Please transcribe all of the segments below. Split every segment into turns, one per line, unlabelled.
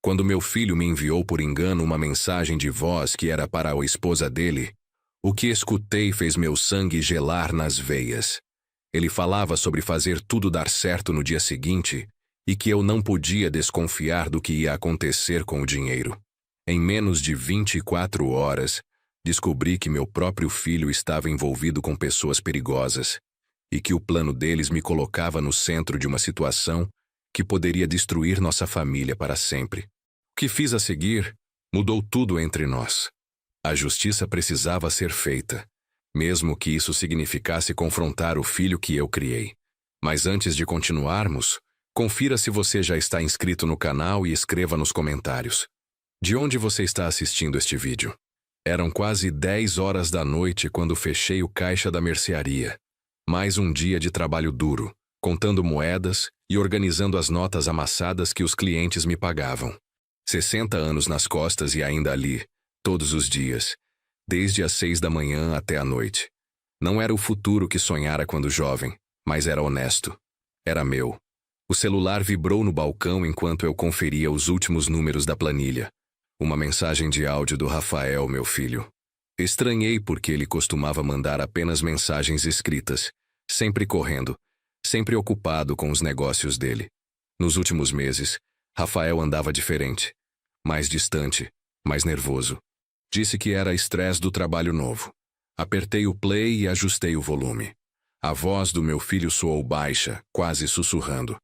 Quando meu filho me enviou por engano uma mensagem de voz que era para a esposa dele, o que escutei fez meu sangue gelar nas veias. Ele falava sobre fazer tudo dar certo no dia seguinte e que eu não podia desconfiar do que ia acontecer com o dinheiro. Em menos de 24 horas, descobri que meu próprio filho estava envolvido com pessoas perigosas e que o plano deles me colocava no centro de uma situação que poderia destruir nossa família para sempre. O que fiz a seguir mudou tudo entre nós. A justiça precisava ser feita, mesmo que isso significasse confrontar o filho que eu criei. Mas antes de continuarmos, confira se você já está inscrito no canal e escreva nos comentários. De onde você está assistindo este vídeo? Eram quase 10 horas da noite quando fechei o caixa da mercearia. Mais um dia de trabalho duro, contando moedas e organizando as notas amassadas que os clientes me pagavam. 60 anos nas costas e ainda ali, todos os dias, desde as 6 da manhã até a noite. Não era o futuro que sonhara quando jovem, mas era honesto. Era meu. O celular vibrou no balcão enquanto eu conferia os últimos números da planilha. Uma mensagem de áudio do Rafael, meu filho. Estranhei porque ele costumava mandar apenas mensagens escritas, sempre correndo, sempre ocupado com os negócios dele. Nos últimos meses, Rafael andava diferente, mais distante, mais nervoso. Disse que era estresse do trabalho novo. Apertei o play e ajustei o volume. A voz do meu filho soou baixa, quase sussurrando.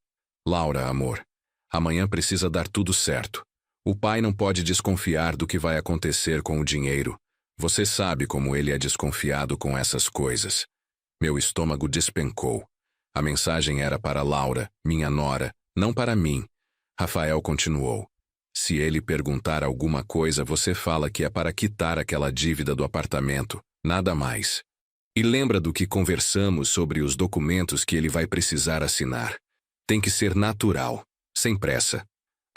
Laura, amor, amanhã precisa dar tudo certo. O pai não pode desconfiar do que vai acontecer com o dinheiro. Você sabe como ele é desconfiado com essas coisas. Meu estômago despencou. A mensagem era para Laura, minha nora, não para mim. Rafael continuou. Se ele perguntar alguma coisa, você fala que é para quitar aquela dívida do apartamento, nada mais. E lembra do que conversamos sobre os documentos que ele vai precisar assinar. Tem que ser natural, sem pressa.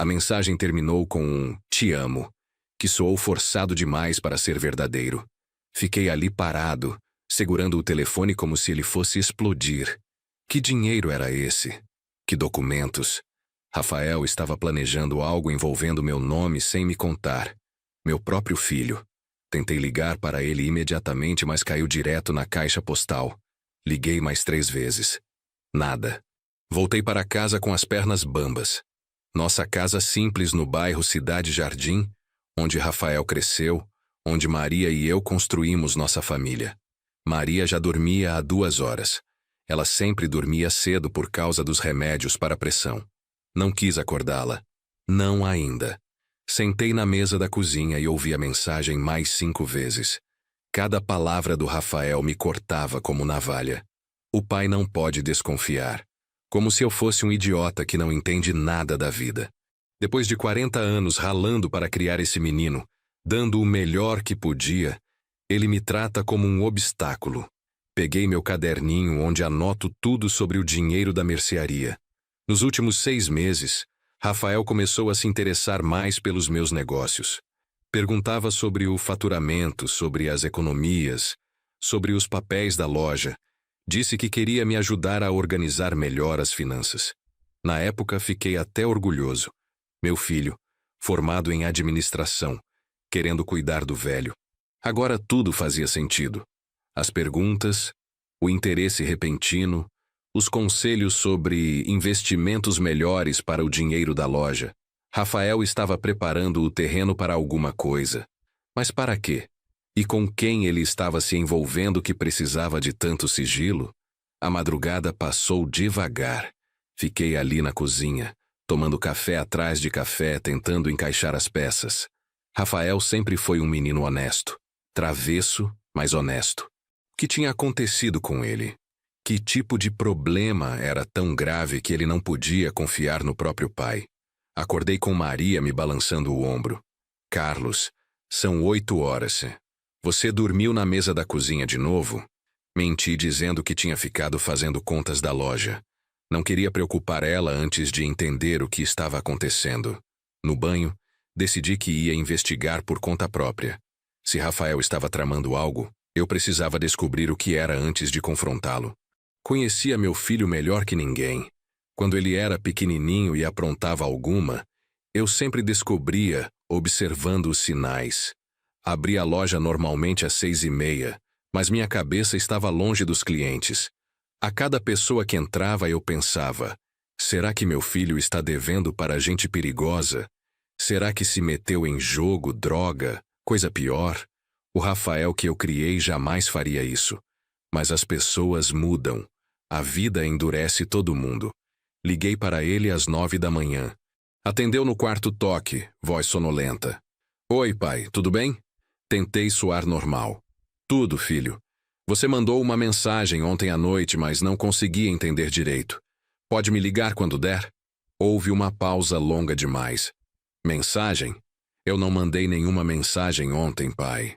A mensagem terminou com um "te amo", que soou forçado demais para ser verdadeiro. Fiquei ali parado, segurando o telefone como se ele fosse explodir. Que dinheiro era esse? Que documentos? Rafael estava planejando algo envolvendo meu nome sem me contar. Meu próprio filho. Tentei ligar para ele imediatamente, mas caiu direto na caixa postal. Liguei mais 3 vezes. Nada. Voltei para casa com as pernas bambas. Nossa casa simples no bairro Cidade Jardim, onde Rafael cresceu, onde Maria e eu construímos nossa família. Maria já dormia há 2 horas. Ela sempre dormia cedo por causa dos remédios para a pressão. Não quis acordá-la. Não ainda. Sentei na mesa da cozinha e ouvi a mensagem mais 5 vezes. Cada palavra do Rafael me cortava como navalha. O pai não pode desconfiar. Como se eu fosse um idiota que não entende nada da vida. Depois de 40 anos ralando para criar esse menino, dando o melhor que podia, ele me trata como um obstáculo. Peguei meu caderninho onde anoto tudo sobre o dinheiro da mercearia. Nos últimos 6 meses, Rafael começou a se interessar mais pelos meus negócios. Perguntava sobre o faturamento, sobre as economias, sobre os papéis da loja. Disse que queria me ajudar a organizar melhor as finanças. Na época, fiquei até orgulhoso. Meu filho, formado em administração, querendo cuidar do velho. Agora tudo fazia sentido. As perguntas, o interesse repentino, os conselhos sobre investimentos melhores para o dinheiro da loja. Rafael estava preparando o terreno para alguma coisa. Mas para quê? E com quem ele estava se envolvendo que precisava de tanto sigilo? A madrugada passou devagar. Fiquei ali na cozinha, tomando café atrás de café, tentando encaixar as peças. Rafael sempre foi um menino honesto. Travesso, mas honesto. O que tinha acontecido com ele? Que tipo de problema era tão grave que ele não podia confiar no próprio pai? Acordei com Maria me balançando o ombro. Carlos, são 8 horas. Você dormiu na mesa da cozinha de novo? Menti dizendo que tinha ficado fazendo contas da loja. Não queria preocupar ela antes de entender o que estava acontecendo. No banho, decidi que ia investigar por conta própria. Se Rafael estava tramando algo, eu precisava descobrir o que era antes de confrontá-lo. Conhecia meu filho melhor que ninguém. Quando ele era pequenininho e aprontava alguma, Eu sempre descobria, observando os sinais. Abri a loja normalmente às 6h30, mas minha cabeça estava longe dos clientes. A cada pessoa que entrava eu pensava, será que meu filho está devendo para gente perigosa? Será que se meteu em jogo, droga, coisa pior? O Rafael que eu criei jamais faria isso. Mas as pessoas mudam. A vida endurece todo mundo. Liguei para ele às 9h. Atendeu no quarto toque, voz sonolenta. Oi, pai, tudo bem? Tentei soar normal. Tudo, filho. Você mandou uma mensagem ontem à noite, mas não consegui entender direito. Pode me ligar quando der? Houve uma pausa longa demais. Mensagem? Eu não mandei nenhuma mensagem ontem, pai.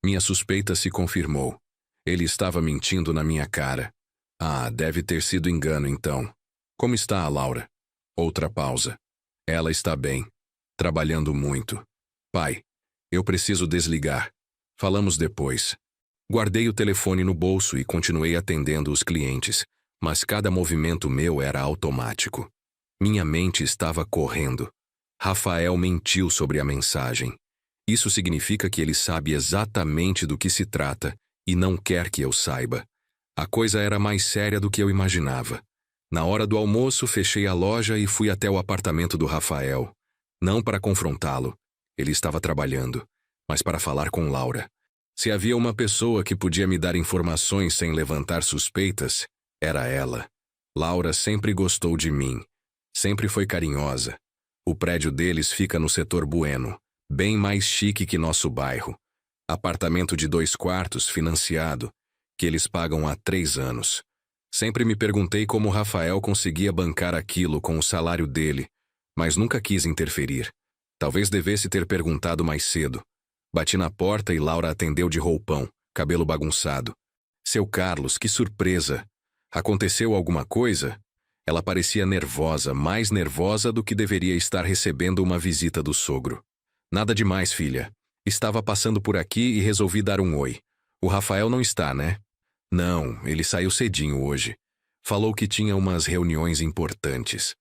Minha suspeita se confirmou. Ele estava mentindo na minha cara. Ah, deve ter sido engano então. Como está a Laura? Outra pausa. Ela está bem. Trabalhando muito. Pai, eu preciso desligar. Falamos depois. Guardei o telefone no bolso e continuei atendendo os clientes, mas cada movimento meu era automático. Minha mente estava correndo. Rafael mentiu sobre a mensagem. Isso significa que ele sabe exatamente do que se trata e não quer que eu saiba. A coisa era mais séria do que eu imaginava. Na hora do almoço, fechei a loja e fui até o apartamento do Rafael. Não para confrontá-lo. Ele estava trabalhando, mas para falar com Laura. Se havia uma pessoa que podia me dar informações sem levantar suspeitas, era ela. Laura sempre gostou de mim. Sempre foi carinhosa. O prédio deles fica no setor Bueno, bem mais chique que nosso bairro. Apartamento de 2 quartos, financiado, que eles pagam há 3 anos. Sempre me perguntei como Rafael conseguia bancar aquilo com o salário dele, mas nunca quis interferir. Talvez devesse ter perguntado mais cedo. Bati na porta e Laura atendeu de roupão, cabelo bagunçado. Seu Carlos, que surpresa! Aconteceu alguma coisa? Ela parecia nervosa, mais nervosa do que deveria estar recebendo uma visita do sogro. Nada demais, filha. Estava passando por aqui e resolvi dar um oi. O Rafael não está, né? Não, ele saiu cedinho hoje. Falou que tinha umas reuniões importantes.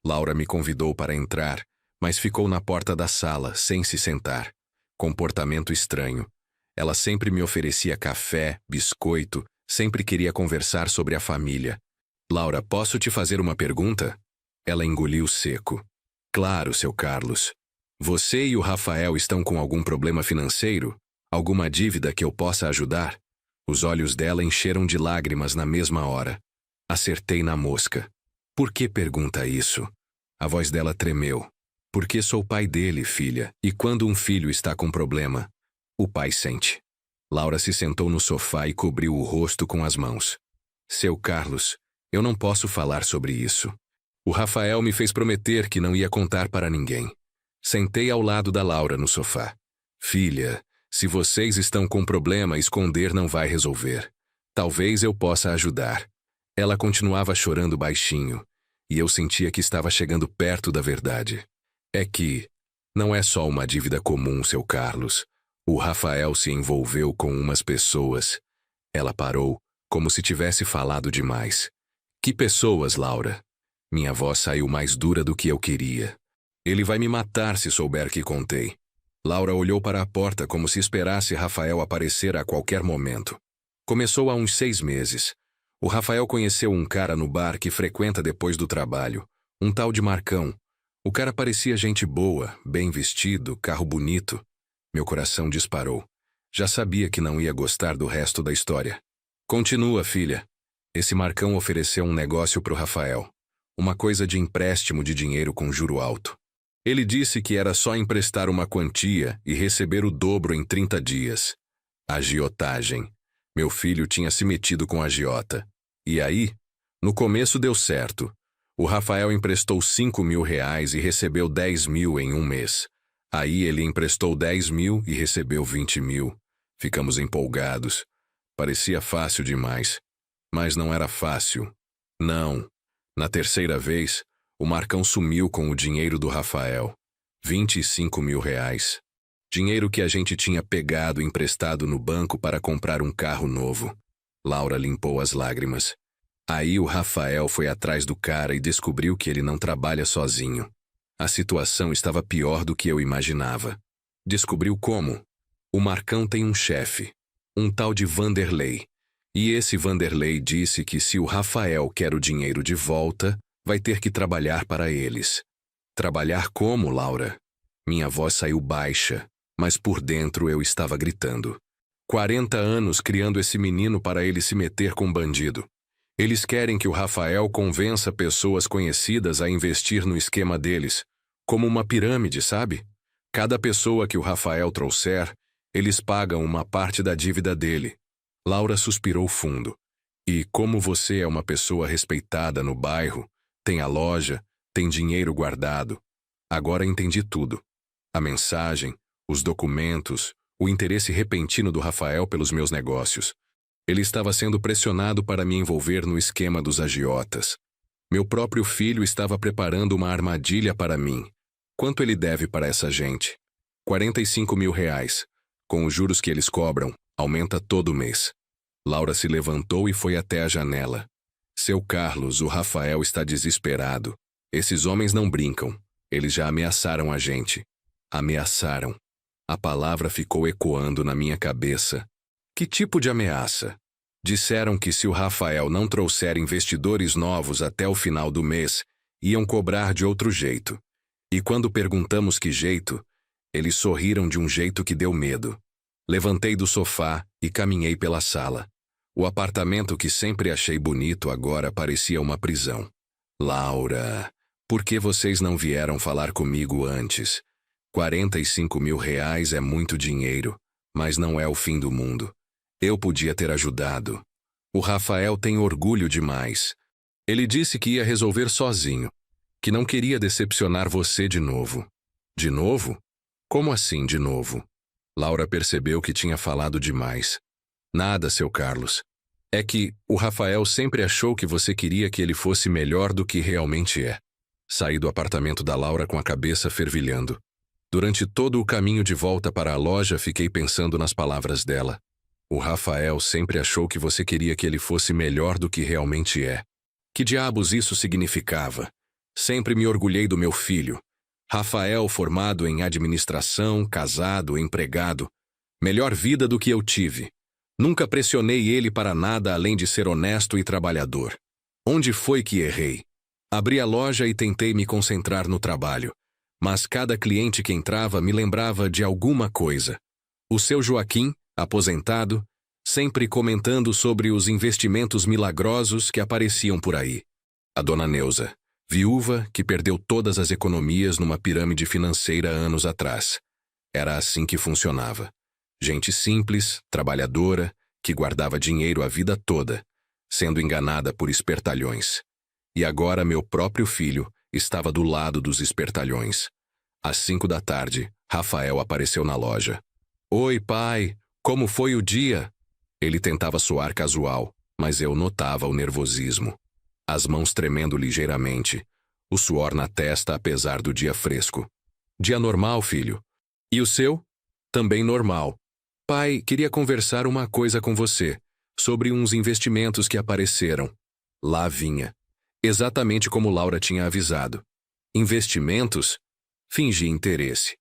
Laura me convidou para entrar, mas ficou na porta da sala, sem se sentar. Comportamento estranho. Ela sempre me oferecia café, biscoito, sempre queria conversar sobre a família. Laura, posso te fazer uma pergunta? Ela engoliu seco. Claro, seu Carlos. Você e o Rafael estão com algum problema financeiro? Alguma dívida que eu possa ajudar? Os olhos dela encheram de lágrimas na mesma hora. Acertei na mosca. Por que pergunta isso? A voz dela tremeu. Porque sou pai dele, filha, e quando um filho está com problema, o pai sente. Laura se sentou no sofá e cobriu o rosto com as mãos. Seu Carlos, eu não posso falar sobre isso. O Rafael me fez prometer que não ia contar para ninguém. Sentei ao lado da Laura no sofá. Filha, se vocês estão com problema, esconder não vai resolver. Talvez eu possa ajudar. Ela continuava chorando baixinho, e eu sentia que estava chegando perto da verdade. É que não é só uma dívida comum, seu Carlos. O Rafael se envolveu com umas pessoas. Ela parou, como se tivesse falado demais. Que pessoas, Laura? Minha voz saiu mais dura do que eu queria. Ele vai me matar se souber que contei. Laura olhou para a porta como se esperasse Rafael aparecer a qualquer momento. Começou há uns 6 meses. O Rafael conheceu um cara no bar que frequenta depois do trabalho. Um tal de Marcão. O cara parecia gente boa, bem vestido, carro bonito. Meu coração disparou. Já sabia que não ia gostar do resto da história. Continua, filha. Esse Marcão ofereceu um negócio pro Rafael. Uma coisa de empréstimo de dinheiro com juro alto. Ele disse que era só emprestar uma quantia e receber o dobro em 30 dias. Agiotagem. Meu filho tinha se metido com agiota. E aí? No começo deu certo. O Rafael emprestou R$ 5.000 e recebeu 10 mil em um mês. Aí ele emprestou 10 mil e recebeu 20 mil. Ficamos empolgados. Parecia fácil demais. Mas não era fácil. Não. Na terceira vez, o Marcão sumiu com o dinheiro do Rafael. R$ 25.000. Dinheiro que a gente tinha pegado emprestado no banco para comprar um carro novo. Laura limpou as lágrimas. Aí o Rafael foi atrás do cara e descobriu que ele não trabalha sozinho. A situação estava pior do que eu imaginava. Descobriu como? O Marcão tem um chefe, um tal de Vanderlei. E esse Vanderlei disse que se o Rafael quer o dinheiro de volta, vai ter que trabalhar para eles. Trabalhar como, Laura? Minha voz saiu baixa, mas por dentro eu estava gritando. 40 anos criando esse menino para ele se meter com bandido. Eles querem que o Rafael convença pessoas conhecidas a investir no esquema deles, como uma pirâmide, sabe? Cada pessoa que o Rafael trouxer, eles pagam uma parte da dívida dele. Laura suspirou fundo. E como você é uma pessoa respeitada no bairro, tem a loja, tem dinheiro guardado. Agora entendi tudo. A mensagem, os documentos, o interesse repentino do Rafael pelos meus negócios. Ele estava sendo pressionado para me envolver no esquema dos agiotas. Meu próprio filho estava preparando uma armadilha para mim. Quanto ele deve para essa gente? 45 mil reais. Com os juros que eles cobram, aumenta todo mês. Laura se levantou e foi até a janela. Seu Carlos, o Rafael está desesperado. Esses homens não brincam. Eles já ameaçaram a gente. Ameaçaram. A palavra ficou ecoando na minha cabeça. Que tipo de ameaça? Disseram que se o Rafael não trouxer investidores novos até o final do mês, iam cobrar de outro jeito. E quando perguntamos que jeito, eles sorriram de um jeito que deu medo. Levantei do sofá e caminhei pela sala. O apartamento que sempre achei bonito agora parecia uma prisão. Laura, por que vocês não vieram falar comigo antes? 45 mil reais é muito dinheiro, mas não é o fim do mundo. Eu podia ter ajudado. O Rafael tem orgulho demais. Ele disse que ia resolver sozinho, que não queria decepcionar você de novo. De novo? Como assim de novo? Laura percebeu que tinha falado demais. Nada, seu Carlos. É que o Rafael sempre achou que você queria que ele fosse melhor do que realmente é. Saí do apartamento da Laura com a cabeça fervilhando. Durante todo o caminho de volta para a loja, fiquei pensando nas palavras dela. O Rafael sempre achou que você queria que ele fosse melhor do que realmente é. Que diabos isso significava? Sempre me orgulhei do meu filho. Rafael, formado em administração, casado, empregado. Melhor vida do que eu tive. Nunca pressionei ele para nada além de ser honesto e trabalhador. Onde foi que errei? Abri a loja e tentei me concentrar no trabalho. Mas cada cliente que entrava me lembrava de alguma coisa. O seu Joaquim, aposentado, sempre comentando sobre os investimentos milagrosos que apareciam por aí. A dona Neuza, viúva que perdeu todas as economias numa pirâmide financeira anos atrás. Era assim que funcionava. Gente simples, trabalhadora, que guardava dinheiro a vida toda, sendo enganada por espertalhões. E agora meu próprio filho estava do lado dos espertalhões. Às 5 da tarde, Rafael apareceu na loja. Oi, pai, como foi o dia? Ele tentava soar casual, mas eu notava o nervosismo. As mãos tremendo ligeiramente, o suor na testa apesar do dia fresco. Dia normal, filho. E o seu? Também normal. Pai, queria conversar uma coisa com você, sobre uns investimentos que apareceram. Lá vinha. Exatamente como Laura tinha avisado. Investimentos? Fingi interesse.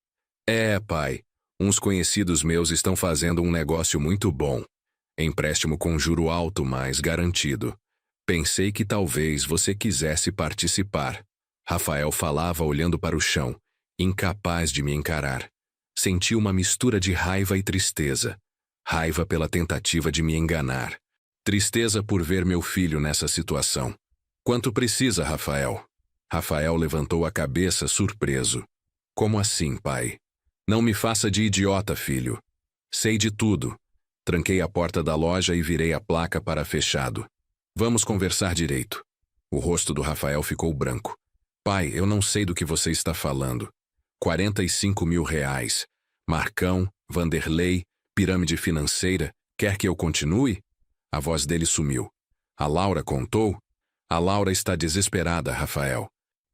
Pai, uns conhecidos meus estão fazendo um negócio muito bom. Empréstimo com juro alto, mas garantido. Pensei que talvez você quisesse participar. Rafael falava olhando para o chão, incapaz de me encarar. Senti uma mistura de raiva e tristeza. Raiva pela tentativa de me enganar. Tristeza por ver meu filho nessa situação. Quanto precisa, Rafael? Rafael levantou a cabeça surpreso. Como assim, pai? Não me faça de idiota, filho. Sei de tudo. Tranquei a porta da loja e virei a placa para fechado. Vamos conversar direito. O rosto do Rafael ficou branco. Pai, eu não sei do que você está falando. 45 mil reais. Marcão, Vanderlei, pirâmide financeira. Quer que eu continue? A voz dele sumiu. A Laura contou? A Laura está desesperada, Rafael.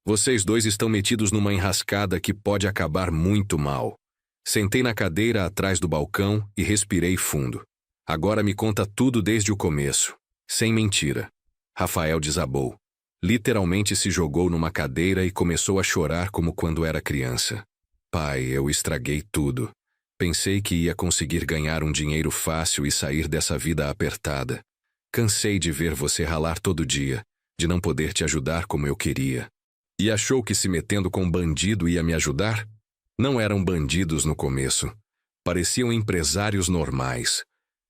Vocês dois estão metidos numa enrascada que pode acabar muito mal. Sentei na cadeira atrás do balcão e respirei fundo. Agora me conta tudo desde o começo. Sem mentira. Rafael desabou. Literalmente se jogou numa cadeira e começou a chorar como quando era criança. Pai, eu estraguei tudo. Pensei que ia conseguir ganhar um dinheiro fácil e sair dessa vida apertada. Cansei de ver você ralar todo dia, de não poder te ajudar como eu queria. E achou que se metendo com um bandido ia me ajudar? Não eram bandidos no começo. Pareciam empresários normais.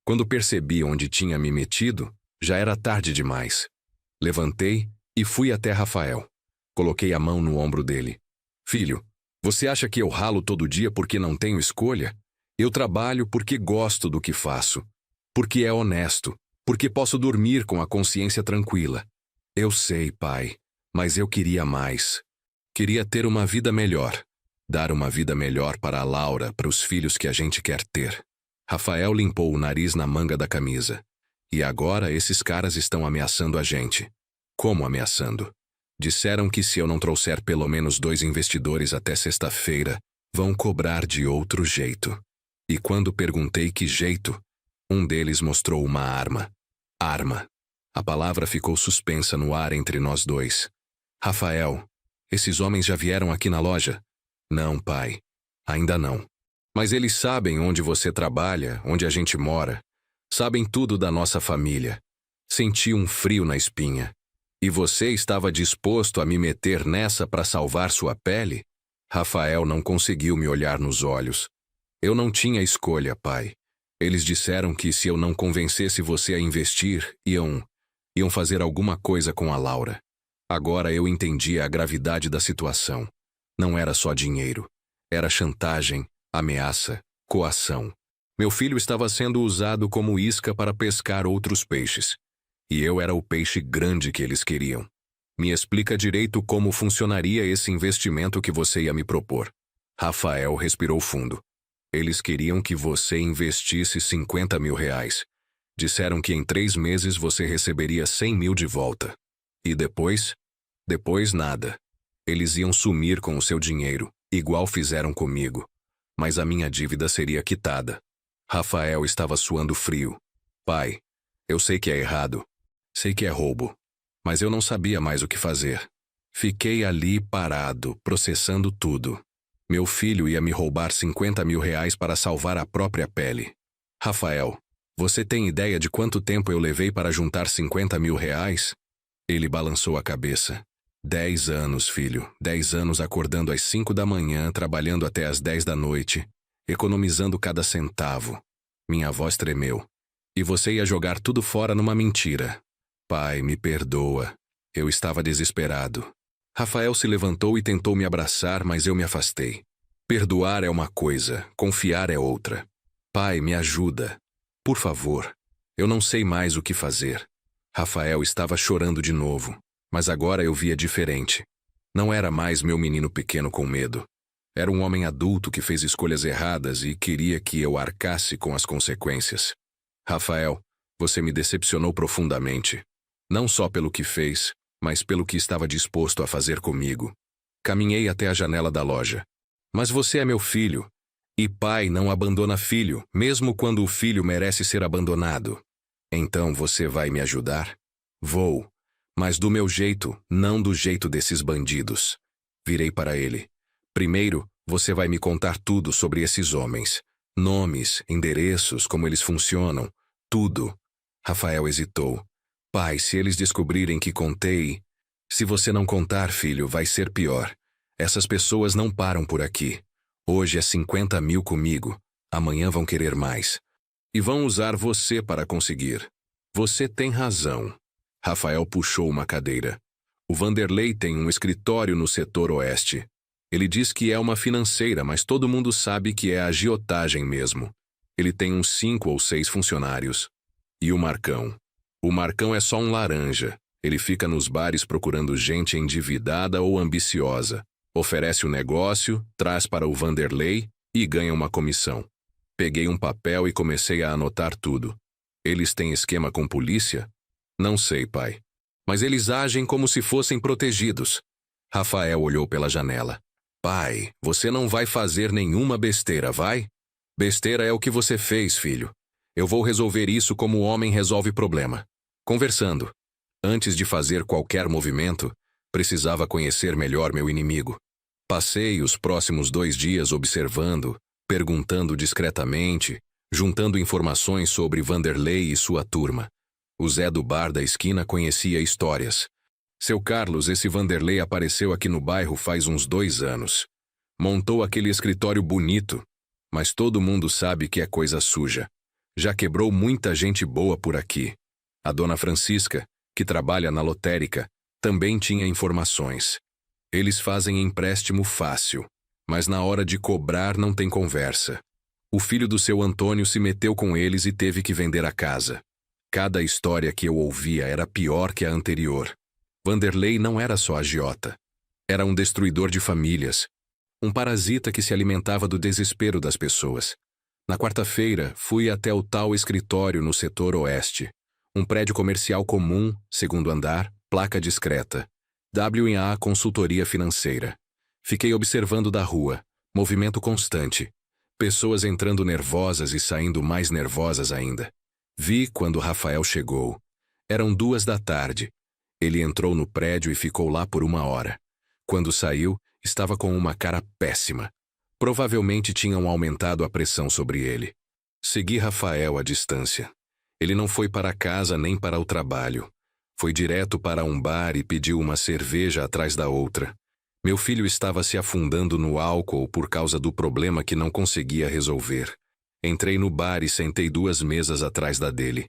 Quando percebi onde tinha me metido, já era tarde demais. Levantei e fui até Rafael. Coloquei a mão no ombro dele. Filho, você acha que eu ralo todo dia porque não tenho escolha? Eu trabalho porque gosto do que faço. Porque é honesto. Porque posso dormir com a consciência tranquila. Eu sei, pai, mas eu queria mais. Queria ter uma vida melhor. Dar uma vida melhor para a Laura, para os filhos que a gente quer ter. Rafael limpou o nariz na manga da camisa. E agora esses caras estão ameaçando a gente. Como ameaçando? Disseram que se eu não trouxer pelo menos 2 investidores até sexta-feira, vão cobrar de outro jeito. E quando perguntei que jeito, um deles mostrou uma arma. Arma. A palavra ficou suspensa no ar entre nós dois. Rafael, esses homens já vieram aqui na loja? Não, pai. Ainda não. Mas eles sabem onde você trabalha, onde a gente mora. Sabem tudo da nossa família. Senti um frio na espinha. E você estava disposto a me meter nessa para salvar sua pele? Rafael não conseguiu me olhar nos olhos. Eu não tinha escolha, pai. Eles disseram que se eu não convencesse você a investir, iam fazer alguma coisa com a Laura. Agora eu entendi a gravidade da situação. Não era só dinheiro. Era chantagem, ameaça, coação. Meu filho estava sendo usado como isca para pescar outros peixes. E eu era o peixe grande que eles queriam. Me explica direito como funcionaria esse investimento que você ia me propor. Rafael respirou fundo. Eles queriam que você investisse 50 mil reais. Disseram que em 3 meses você receberia 100 mil de volta. E depois? Depois nada. Eles iam sumir com o seu dinheiro, igual fizeram comigo. Mas a minha dívida seria quitada. Rafael estava suando frio. Pai, eu sei que é errado. Sei que é roubo. Mas eu não sabia mais o que fazer. Fiquei ali parado, processando tudo. Meu filho ia me roubar 50 mil reais para salvar a própria pele. Rafael, você tem ideia de quanto tempo eu levei para juntar 50 mil reais? Ele balançou a cabeça. 10 anos, filho. 10 anos acordando às 5 da manhã, trabalhando até às 10 da noite, economizando cada centavo. Minha voz tremeu. E você ia jogar tudo fora numa mentira. Pai, me perdoa. Eu estava desesperado. Rafael se levantou e tentou me abraçar, mas eu me afastei. Perdoar é uma coisa, confiar é outra. Pai, me ajuda. Por favor. Eu não sei mais o que fazer. Rafael estava chorando de novo. Mas agora eu via diferente. Não era mais meu menino pequeno com medo. Era um homem adulto que fez escolhas erradas e queria que eu arcasse com as consequências. Rafael, você me decepcionou profundamente. Não só pelo que fez, mas pelo que estava disposto a fazer comigo. Caminhei até a janela da loja. Mas você é meu filho. E pai não abandona filho, mesmo quando o filho merece ser abandonado. Então você vai me ajudar? Vou. Mas do meu jeito, não do jeito desses bandidos. Virei para ele. Primeiro, você vai me contar tudo sobre esses homens. Nomes, endereços, como eles funcionam. Tudo. Rafael hesitou. Pai, se eles descobrirem que contei... Se você não contar, filho, vai ser pior. Essas pessoas não param por aqui. Hoje é 50 mil comigo. Amanhã vão querer mais. E vão usar você para conseguir. Você tem razão. Rafael puxou uma cadeira. O Vanderlei tem um escritório no setor oeste. Ele diz que é uma financeira, mas todo mundo sabe que é agiotagem mesmo. Ele tem uns 5 ou 6 funcionários. E o Marcão? O Marcão é só um laranja. Ele fica nos bares procurando gente endividada ou ambiciosa. Oferece o negócio, traz para o Vanderlei e ganha uma comissão. Peguei um papel e comecei a anotar tudo. Eles têm esquema com polícia? Não sei, pai. Mas eles agem como se fossem protegidos. Rafael olhou pela janela. Pai, você não vai fazer nenhuma besteira, vai? Besteira é o que você fez, filho. Eu vou resolver isso como o homem resolve problema. Conversando. Antes de fazer qualquer movimento, precisava conhecer melhor meu inimigo. Passei os próximos 2 dias observando, perguntando discretamente, juntando informações sobre Vanderlei e sua turma. O Zé do bar da esquina conhecia histórias. Seu Carlos, esse Vanderlei apareceu aqui no bairro faz uns 2 anos. Montou aquele escritório bonito, mas todo mundo sabe que é coisa suja. Já quebrou muita gente boa por aqui. A dona Francisca, que trabalha na lotérica, também tinha informações. Eles fazem empréstimo fácil, mas na hora de cobrar não tem conversa. O filho do seu Antônio se meteu com eles e teve que vender a casa. Cada história que eu ouvia era pior que a anterior. Vanderlei não era só agiota. Era um destruidor de famílias. Um parasita que se alimentava do desespero das pessoas. Na quarta-feira, fui até o tal escritório no setor oeste. Um prédio comercial comum, segundo andar, placa discreta. W&A Consultoria Financeira. Fiquei observando da rua, movimento constante. Pessoas entrando nervosas e saindo mais nervosas ainda. Vi quando Rafael chegou. Eram 2 da tarde. Ele entrou no prédio e ficou lá por 1 hora. Quando saiu, estava com uma cara péssima. Provavelmente tinham aumentado a pressão sobre ele. Segui Rafael à distância. Ele não foi para casa nem para o trabalho. Foi direto para um bar e pediu uma cerveja atrás da outra. Meu filho estava se afundando no álcool por causa do problema que não conseguia resolver. Entrei no bar e sentei 2 mesas atrás da dele.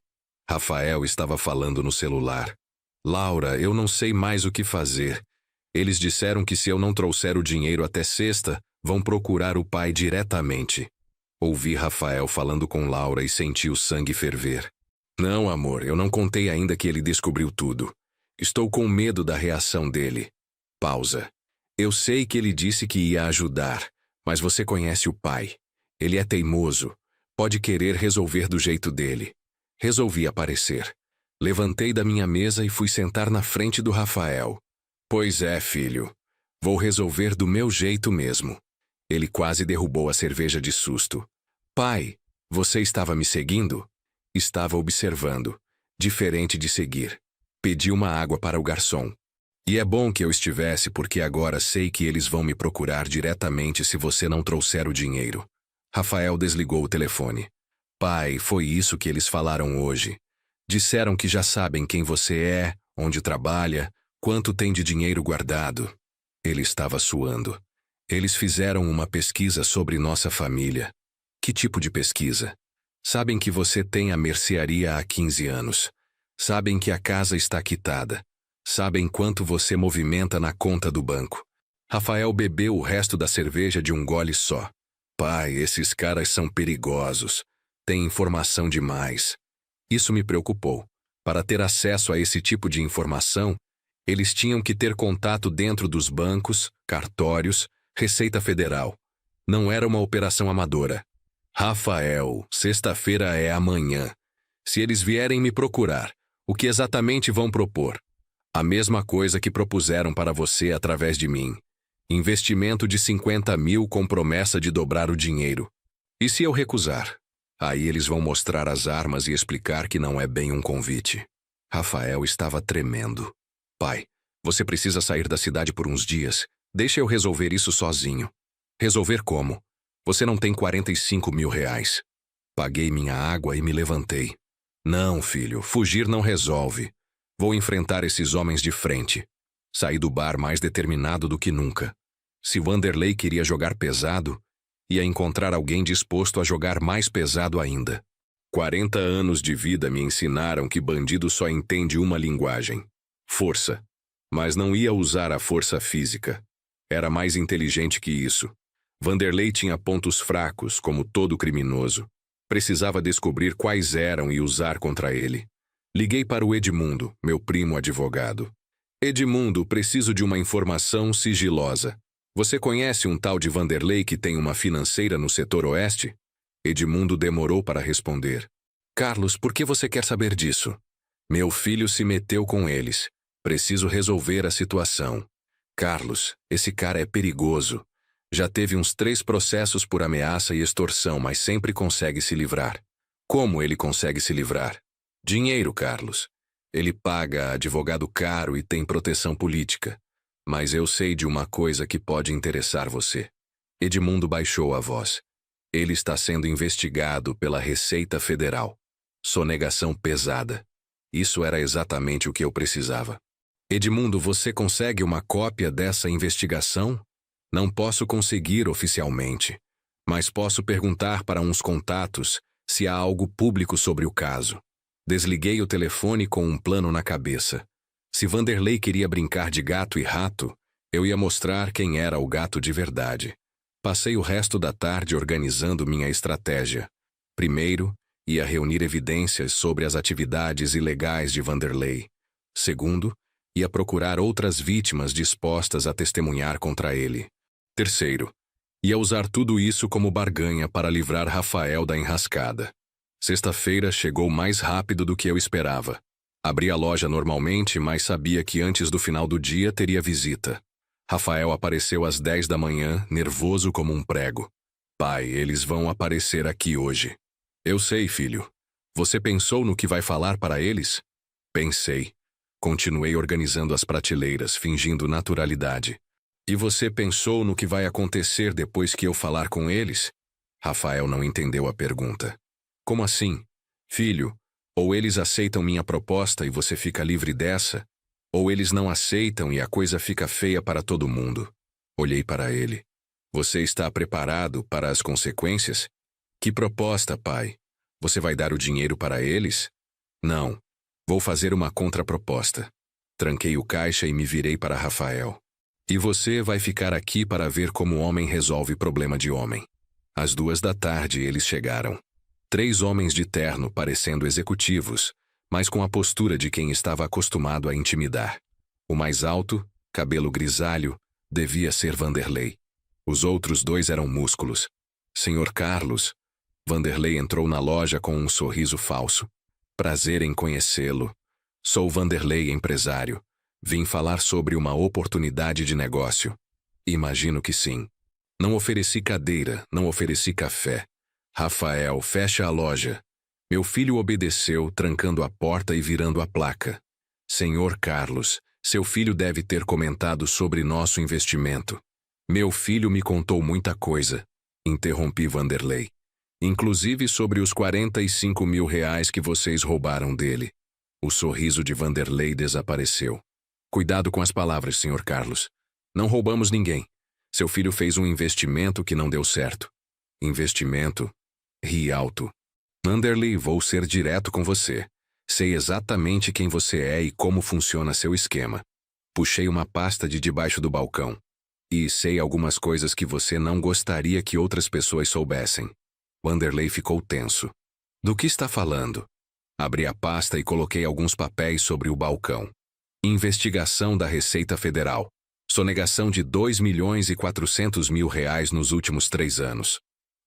Rafael estava falando no celular. Laura, eu não sei mais o que fazer. Eles disseram que se eu não trouxer o dinheiro até sexta, vão procurar o pai diretamente. Ouvi Rafael falando com Laura e senti o sangue ferver. Não, amor, eu não contei ainda que ele descobriu tudo. Estou com medo da reação dele. Pausa. Eu sei que ele disse que ia ajudar, mas você conhece o pai. Ele é teimoso. Pode querer resolver do jeito dele. Resolvi aparecer. Levantei da minha mesa e fui sentar na frente do Rafael. Pois é, filho. Vou resolver do meu jeito mesmo. Ele quase derrubou a cerveja de susto. Pai, você estava me seguindo? Estava observando. Diferente de seguir. Pedi uma água para o garçom. E é bom que eu estivesse porque agora sei que eles vão me procurar diretamente se você não trouxer o dinheiro. Rafael desligou o telefone. Pai, foi isso que eles falaram hoje. Disseram que já sabem quem você é, onde trabalha, quanto tem de dinheiro guardado. Ele estava suando. Eles fizeram uma pesquisa sobre nossa família. Que tipo de pesquisa? Sabem que você tem a mercearia há 15 anos. Sabem que a casa está quitada. Sabem quanto você movimenta na conta do banco. Rafael bebeu o resto da cerveja de um gole só. Pai, esses caras são perigosos. Têm informação demais. Isso me preocupou. Para ter acesso a esse tipo de informação, eles tinham que ter contato dentro dos bancos, cartórios, Receita Federal. Não era uma operação amadora. Rafael, sexta-feira é amanhã. Se eles vierem me procurar, o que exatamente vão propor? A mesma coisa que propuseram para você através de mim. Investimento de 50 mil com promessa de dobrar o dinheiro. E se eu recusar? Aí eles vão mostrar as armas e explicar que não é bem um convite. Rafael estava tremendo. Pai, você precisa sair da cidade por uns dias. Deixa eu resolver isso sozinho. Resolver como? Você não tem 45 mil reais. Paguei minha água e me levantei. Não, filho, fugir não resolve. Vou enfrentar esses homens de frente. Saí do bar mais determinado do que nunca. Se Vanderlei queria jogar pesado, ia encontrar alguém disposto a jogar mais pesado ainda. 40 anos de vida me ensinaram que bandido só entende uma linguagem: força. Mas não ia usar a força física. Era mais inteligente que isso. Vanderlei tinha pontos fracos, como todo criminoso. Precisava descobrir quais eram e usar contra ele. Liguei para o Edmundo, meu primo advogado. Edmundo, preciso de uma informação sigilosa. Você conhece um tal de Vanderlei que tem uma financeira no setor oeste? Edmundo demorou para responder. Carlos, por que você quer saber disso? Meu filho se meteu com eles. Preciso resolver a situação. Carlos, esse cara é perigoso. Já teve uns 3 processos por ameaça e extorsão, mas sempre consegue se livrar. Como ele consegue se livrar? Dinheiro, Carlos. Ele paga advogado caro e tem proteção política. Mas eu sei de uma coisa que pode interessar você. Edmundo baixou a voz. Ele está sendo investigado pela Receita Federal. Sonegação pesada. Isso era exatamente o que eu precisava. Edmundo, você consegue uma cópia dessa investigação? Não posso conseguir oficialmente, mas posso perguntar para uns contatos se há algo público sobre o caso. Desliguei o telefone com um plano na cabeça. Se Vanderlei queria brincar de gato e rato, eu ia mostrar quem era o gato de verdade. Passei o resto da tarde organizando minha estratégia. Primeiro, ia reunir evidências sobre as atividades ilegais de Vanderlei. Segundo, ia procurar outras vítimas dispostas a testemunhar contra ele. Terceiro, ia usar tudo isso como barganha para livrar Rafael da enrascada. Sexta-feira chegou mais rápido do que eu esperava. Abri a loja normalmente, mas sabia que antes do final do dia teria visita. Rafael apareceu às 10 da manhã, nervoso como um prego. Pai, eles vão aparecer aqui hoje. Eu sei, filho. Você pensou no que vai falar para eles? Pensei. Continuei organizando as prateleiras, fingindo naturalidade. E você pensou no que vai acontecer depois que eu falar com eles? Rafael não entendeu a pergunta. Como assim? Filho, ou eles aceitam minha proposta e você fica livre dessa, ou eles não aceitam e a coisa fica feia para todo mundo. Olhei para ele. Você está preparado para as consequências? Que proposta, pai? Você vai dar o dinheiro para eles? Não. Vou fazer uma contraproposta. Tranquei o caixa e me virei para Rafael. E você vai ficar aqui para ver como homem resolve problema de homem. Às 2 da tarde eles chegaram. 3 homens de terno parecendo executivos, mas com a postura de quem estava acostumado a intimidar. O mais alto, cabelo grisalho, devia ser Vanderlei. Os outros 2 eram músculos. Senhor Carlos. Vanderlei entrou na loja com um sorriso falso. Prazer em conhecê-lo. Sou Vanderlei, empresário. Vim falar sobre uma oportunidade de negócio. Imagino que sim. Não ofereci cadeira, não ofereci café. Rafael, fecha a loja. Meu filho obedeceu, trancando a porta e virando a placa. Senhor Carlos, seu filho deve ter comentado sobre nosso investimento. Meu filho me contou muita coisa. Interrompi Vanderlei. Inclusive sobre os 45 mil reais que vocês roubaram dele. O sorriso de Vanderlei desapareceu. Cuidado com as palavras, Sr. Carlos. Não roubamos ninguém. Seu filho fez um investimento que não deu certo. Investimento? Ri alto. Vanderlei, vou ser direto com você. Sei exatamente quem você é e como funciona seu esquema. Puxei uma pasta de debaixo do balcão. E sei algumas coisas que você não gostaria que outras pessoas soubessem. Vanderlei ficou tenso. Do que está falando? Abri a pasta e coloquei alguns papéis sobre o balcão. Investigação da Receita Federal. Sonegação de 2.400.000 reais nos últimos 3 anos.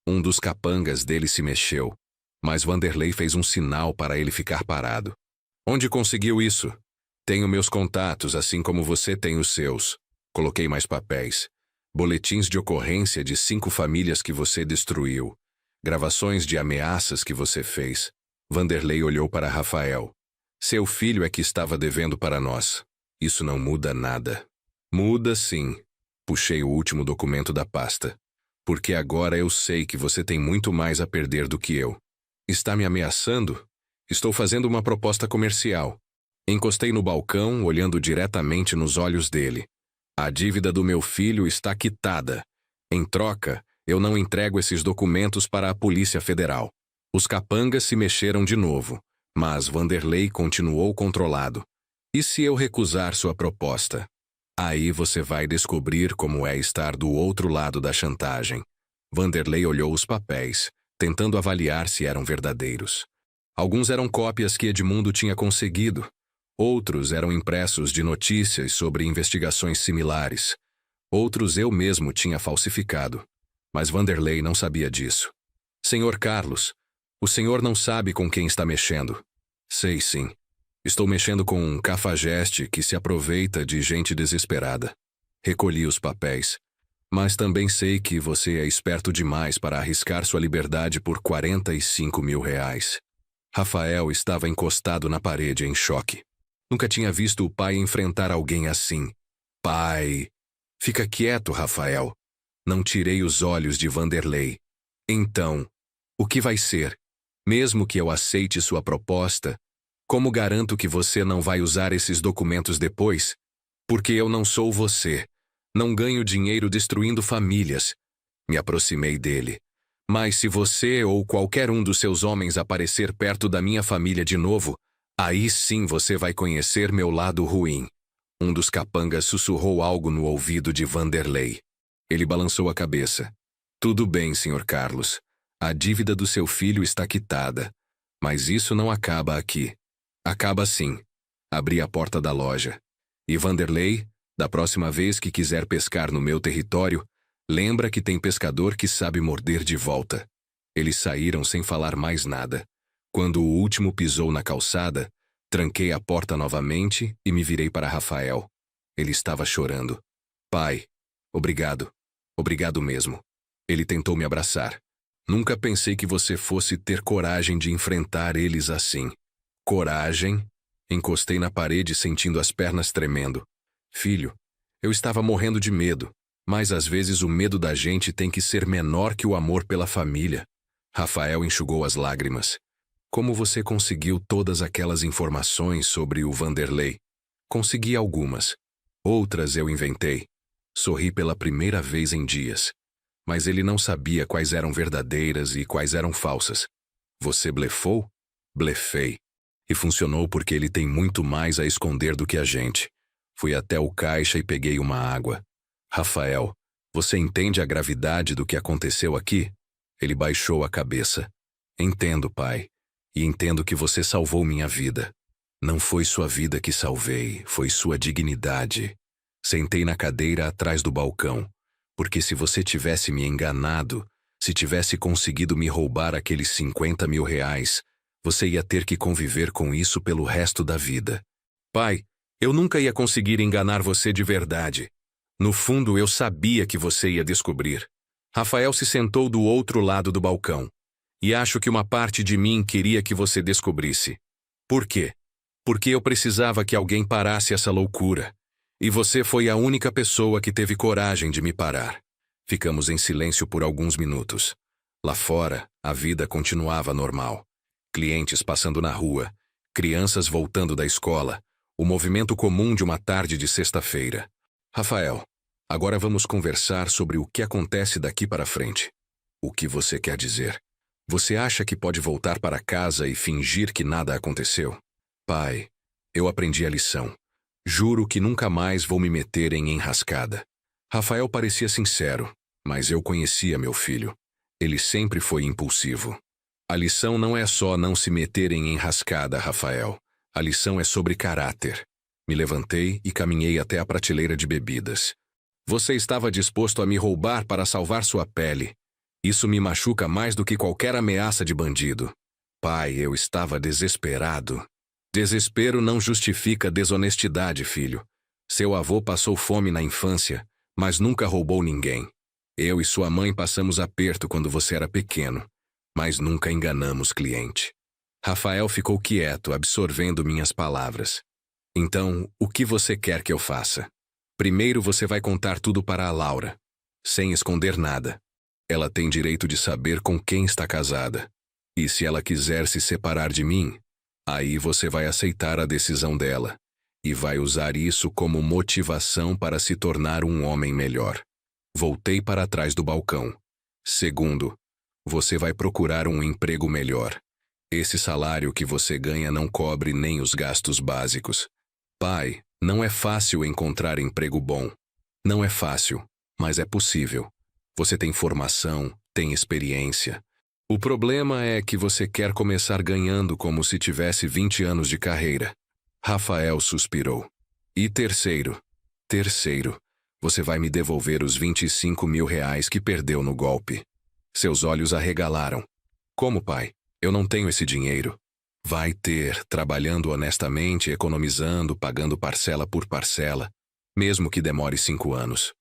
Um dos capangas dele se mexeu, mas Vanderlei fez um sinal para ele ficar parado. Onde conseguiu isso? Tenho meus contatos, assim como você tem os seus. Coloquei mais papéis. Boletins de ocorrência de 5 famílias que você destruiu. Gravações de ameaças que você fez. Vanderlei olhou para Rafael. Seu filho é que estava devendo para nós. Isso não muda nada. Muda sim. Puxei o último documento da pasta. Porque agora eu sei que você tem muito mais a perder do que eu. Está me ameaçando? Estou fazendo uma proposta comercial. Encostei no balcão, olhando diretamente nos olhos dele. A dívida do meu filho está quitada. Em troca, eu não entrego esses documentos para a Polícia Federal. Os capangas se mexeram de novo, mas Vanderlei continuou controlado. E se eu recusar sua proposta? Aí você vai descobrir como é estar do outro lado da chantagem. Vanderlei olhou os papéis, tentando avaliar se eram verdadeiros. Alguns eram cópias que Edmundo tinha conseguido. Outros eram impressos de notícias sobre investigações similares. Outros eu mesmo tinha falsificado. Mas Vanderlei não sabia disso. Senhor Carlos, o senhor não sabe com quem está mexendo. Sei sim. Estou mexendo com um cafajeste que se aproveita de gente desesperada. Recolhi os papéis. Mas também sei que você é esperto demais para arriscar sua liberdade por 45 mil reais. Rafael estava encostado na parede em choque. Nunca tinha visto o pai enfrentar alguém assim. Pai! Fica quieto, Rafael. Não tirei os olhos de Vanderlei. Então, o que vai ser? Mesmo que eu aceite sua proposta, como garanto que você não vai usar esses documentos depois? Porque eu não sou você. Não ganho dinheiro destruindo famílias. Me aproximei dele. Mas se você ou qualquer um dos seus homens aparecer perto da minha família de novo, aí sim você vai conhecer meu lado ruim. Um dos capangas sussurrou algo no ouvido de Vanderlei. Ele balançou a cabeça. Tudo bem, Sr. Carlos. A dívida do seu filho está quitada. Mas isso não acaba aqui. Acaba sim. Abri a porta da loja. E Vanderlei, da próxima vez que quiser pescar no meu território, lembra que tem pescador que sabe morder de volta. Eles saíram sem falar mais nada. Quando o último pisou na calçada, tranquei a porta novamente e me virei para Rafael. Ele estava chorando. Pai, obrigado. Obrigado mesmo. Ele tentou me abraçar. Nunca pensei que você fosse ter coragem de enfrentar eles assim. Coragem? Encostei na parede sentindo as pernas tremendo. Filho, eu estava morrendo de medo, mas às vezes o medo da gente tem que ser menor que o amor pela família. Rafael enxugou as lágrimas. Como você conseguiu todas aquelas informações sobre o Vanderlei? Consegui algumas. Outras eu inventei. Sorri pela primeira vez em dias. Mas ele não sabia quais eram verdadeiras e quais eram falsas. Você blefou? Blefei. E funcionou porque ele tem muito mais a esconder do que a gente. Fui até o caixa e peguei uma água. Rafael, você entende a gravidade do que aconteceu aqui? Ele baixou a cabeça. Entendo, pai. E entendo que você salvou minha vida. Não foi sua vida que salvei, foi sua dignidade. Sentei na cadeira atrás do balcão, porque se você tivesse me enganado, se tivesse conseguido me roubar aqueles 50 mil reais, você ia ter que conviver com isso pelo resto da vida. Pai, eu nunca ia conseguir enganar você de verdade. No fundo, eu sabia que você ia descobrir. Rafael se sentou do outro lado do balcão. E acho que uma parte de mim queria que você descobrisse. Por quê? Porque eu precisava que alguém parasse essa loucura. E você foi a única pessoa que teve coragem de me parar. Ficamos em silêncio por alguns minutos. Lá fora, a vida continuava normal. Clientes passando na rua, crianças voltando da escola, o movimento comum de uma tarde de sexta-feira. Rafael, agora vamos conversar sobre o que acontece daqui para frente. O que você quer dizer? Você acha que pode voltar para casa e fingir que nada aconteceu? Pai, eu aprendi a lição. Juro que nunca mais vou me meter em enrascada. Rafael parecia sincero, mas eu conhecia meu filho. Ele sempre foi impulsivo. A lição não é só não se meter em enrascada, Rafael. A lição é sobre caráter. Me levantei e caminhei até a prateleira de bebidas. Você estava disposto a me roubar para salvar sua pele. Isso me machuca mais do que qualquer ameaça de bandido. Pai, eu estava desesperado. Desespero não justifica desonestidade, filho. Seu avô passou fome na infância, mas nunca roubou ninguém. Eu e sua mãe passamos aperto quando você era pequeno, mas nunca enganamos cliente. Rafael ficou quieto, absorvendo minhas palavras. Então, o que você quer que eu faça? Primeiro você vai contar tudo para a Laura, sem esconder nada. Ela tem direito de saber com quem está casada. E se ela quiser se separar de mim, aí você vai aceitar a decisão dela e vai usar isso como motivação para se tornar um homem melhor. Voltei para trás do balcão. Segundo, você vai procurar um emprego melhor. Esse salário que você ganha não cobre nem os gastos básicos. Pai, não é fácil encontrar emprego bom. Não é fácil, mas é possível. Você tem formação, tem experiência. O problema é que você quer começar ganhando como se tivesse 20 anos de carreira. Rafael suspirou. E terceiro, você vai me devolver os 25 mil reais que perdeu no golpe. Seus olhos arregalaram. Como, pai? Eu não tenho esse dinheiro. Vai ter, trabalhando honestamente, economizando, pagando parcela por parcela, mesmo que demore 5 anos.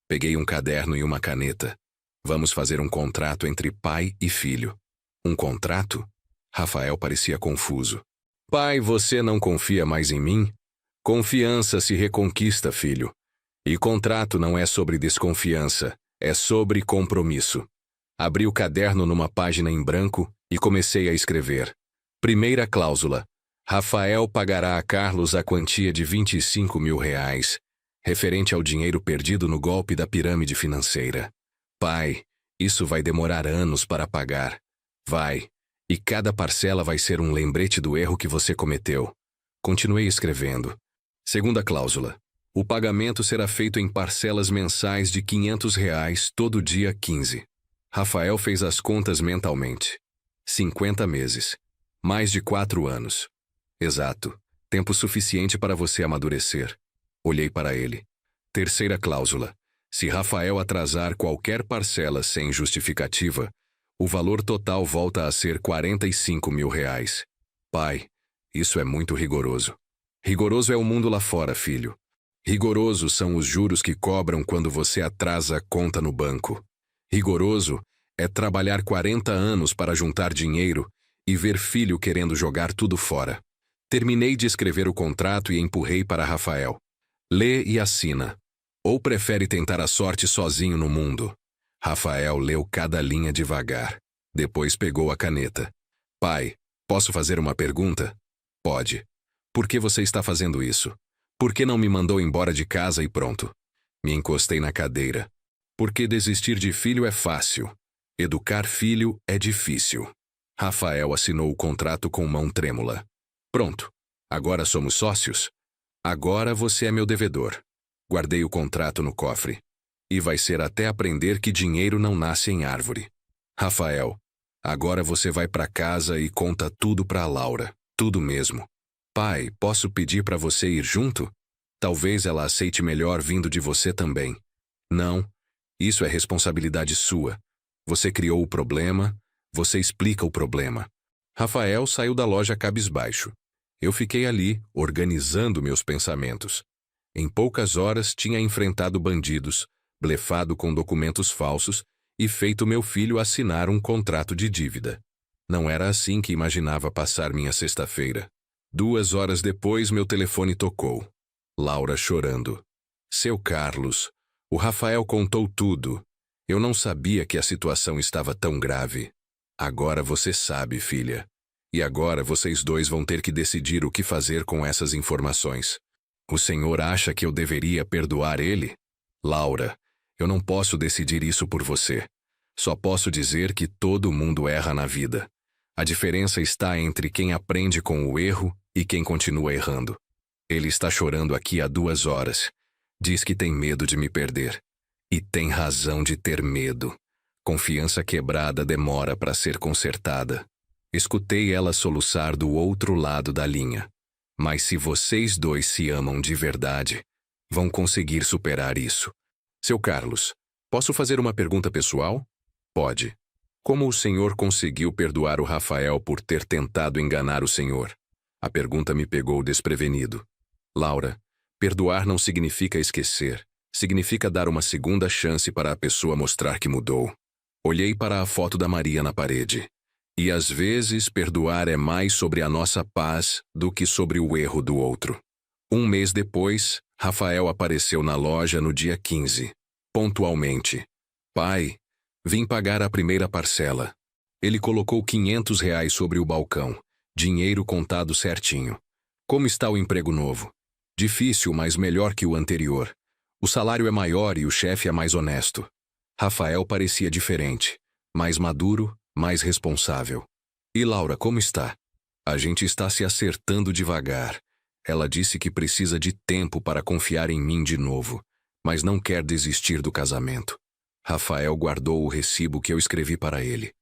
Peguei um caderno e uma caneta. Vamos fazer um contrato entre pai e filho. Um contrato? Rafael parecia confuso. Pai, você não confia mais em mim? Confiança se reconquista, filho. E contrato não é sobre desconfiança, é sobre compromisso. Abri o caderno numa página em branco e comecei a escrever. Primeira cláusula. Rafael pagará a Carlos a quantia de R$ 25 mil, referente ao dinheiro perdido no golpe da pirâmide financeira. Pai, isso vai demorar anos para pagar. Vai. E cada parcela vai ser um lembrete do erro que você cometeu. Continuei escrevendo. Segunda cláusula. O pagamento será feito em parcelas mensais de R$ 500 todo dia 15. Rafael fez as contas mentalmente. 50 meses. Mais de 4 anos. Exato. Tempo suficiente para você amadurecer. Olhei para ele. Terceira cláusula. Se Rafael atrasar qualquer parcela sem justificativa, o valor total volta a ser R$ 45 mil. Pai, isso é muito rigoroso. Rigoroso é o mundo lá fora, filho. Rigoroso são os juros que cobram quando você atrasa a conta no banco. Rigoroso é trabalhar 40 anos para juntar dinheiro e ver filho querendo jogar tudo fora. Terminei de escrever o contrato e empurrei para Rafael. Lê e assina. Ou prefere tentar a sorte sozinho no mundo? Rafael leu cada linha devagar. Depois pegou a caneta. Pai, posso fazer uma pergunta? Pode. Por que você está fazendo isso? Por que não me mandou embora de casa e pronto? Me encostei na cadeira. Porque desistir de filho é fácil. Educar filho é difícil. Rafael assinou o contrato com mão trêmula. Pronto. Agora somos sócios? Agora você é meu devedor. Guardei o contrato no cofre. E vai ser até aprender que dinheiro não nasce em árvore. Rafael, agora você vai para casa e conta tudo para a Laura. Tudo mesmo. Pai, posso pedir para você ir junto? Talvez ela aceite melhor vindo de você também. Não. Isso é responsabilidade sua. Você criou o problema, você explica o problema. Rafael saiu da loja cabisbaixo. Eu fiquei ali, organizando meus pensamentos. Em poucas horas tinha enfrentado bandidos, blefado com documentos falsos e feito meu filho assinar um contrato de dívida. Não era assim que imaginava passar minha sexta-feira. 2 horas depois, meu telefone tocou. Laura chorando. Seu Carlos, o Rafael contou tudo. Eu não sabia que a situação estava tão grave. Agora você sabe, filha. E agora vocês dois vão ter que decidir o que fazer com essas informações. O senhor acha que eu deveria perdoar ele? Laura, eu não posso decidir isso por você. Só posso dizer que todo mundo erra na vida. A diferença está entre quem aprende com o erro e quem continua errando. Ele está chorando aqui há 2 horas. Diz que tem medo de me perder. E tem razão de ter medo. Confiança quebrada demora para ser consertada. Escutei ela soluçar do outro lado da linha. Mas se vocês dois se amam de verdade, vão conseguir superar isso. Seu Carlos, posso fazer uma pergunta pessoal? Pode. Como o senhor conseguiu perdoar o Rafael por ter tentado enganar o senhor? A pergunta me pegou desprevenido. Laura, perdoar não significa esquecer. Significa dar uma segunda chance para a pessoa mostrar que mudou. Olhei para a foto da Maria na parede. E às vezes perdoar é mais sobre a nossa paz do que sobre o erro do outro. 1 mês depois, Rafael apareceu na loja no dia 15. Pontualmente. Pai, vim pagar a primeira parcela. Ele colocou R$ 500 sobre o balcão. Dinheiro contado certinho. Como está o emprego novo? Difícil, mas melhor que o anterior. O salário é maior e o chefe é mais honesto. Rafael parecia diferente. Mais maduro, mais responsável. E Laura, como está? A gente está se acertando devagar. Ela disse que precisa de tempo para confiar em mim de novo, mas não quer desistir do casamento. Rafael guardou o recibo que eu escrevi para ele.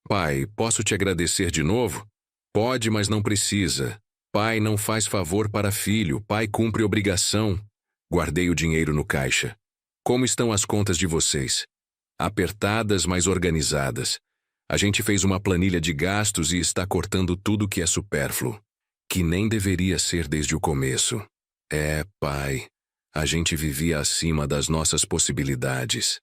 Pai, posso te agradecer de novo? Pode, mas não precisa. Pai não faz favor para filho, pai cumpre obrigação. Guardei o dinheiro no caixa. Como estão as contas de vocês? Apertadas, mas organizadas. A gente fez uma planilha de gastos e está cortando tudo que é supérfluo. Que nem deveria ser desde o começo. Pai, a gente vivia acima das nossas possibilidades.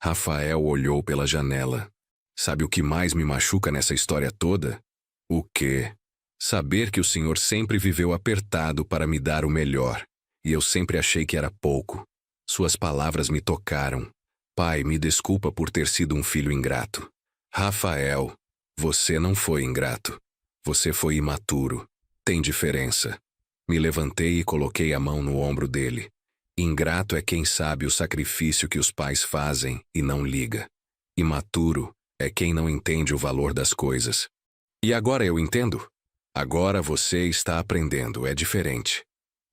Rafael olhou pela janela. Sabe o que mais me machuca nessa história toda? O quê? Saber que o senhor sempre viveu apertado para me dar o melhor. E eu sempre achei que era pouco. Suas palavras me tocaram. Pai, me desculpa por ter sido um filho ingrato. Rafael, você não foi ingrato. Você foi imaturo. Tem diferença. Me levantei e coloquei a mão no ombro dele. Ingrato é quem sabe o sacrifício que os pais fazem e não liga. Imaturo é quem não entende o valor das coisas. E agora eu entendo? Agora você está aprendendo, é diferente.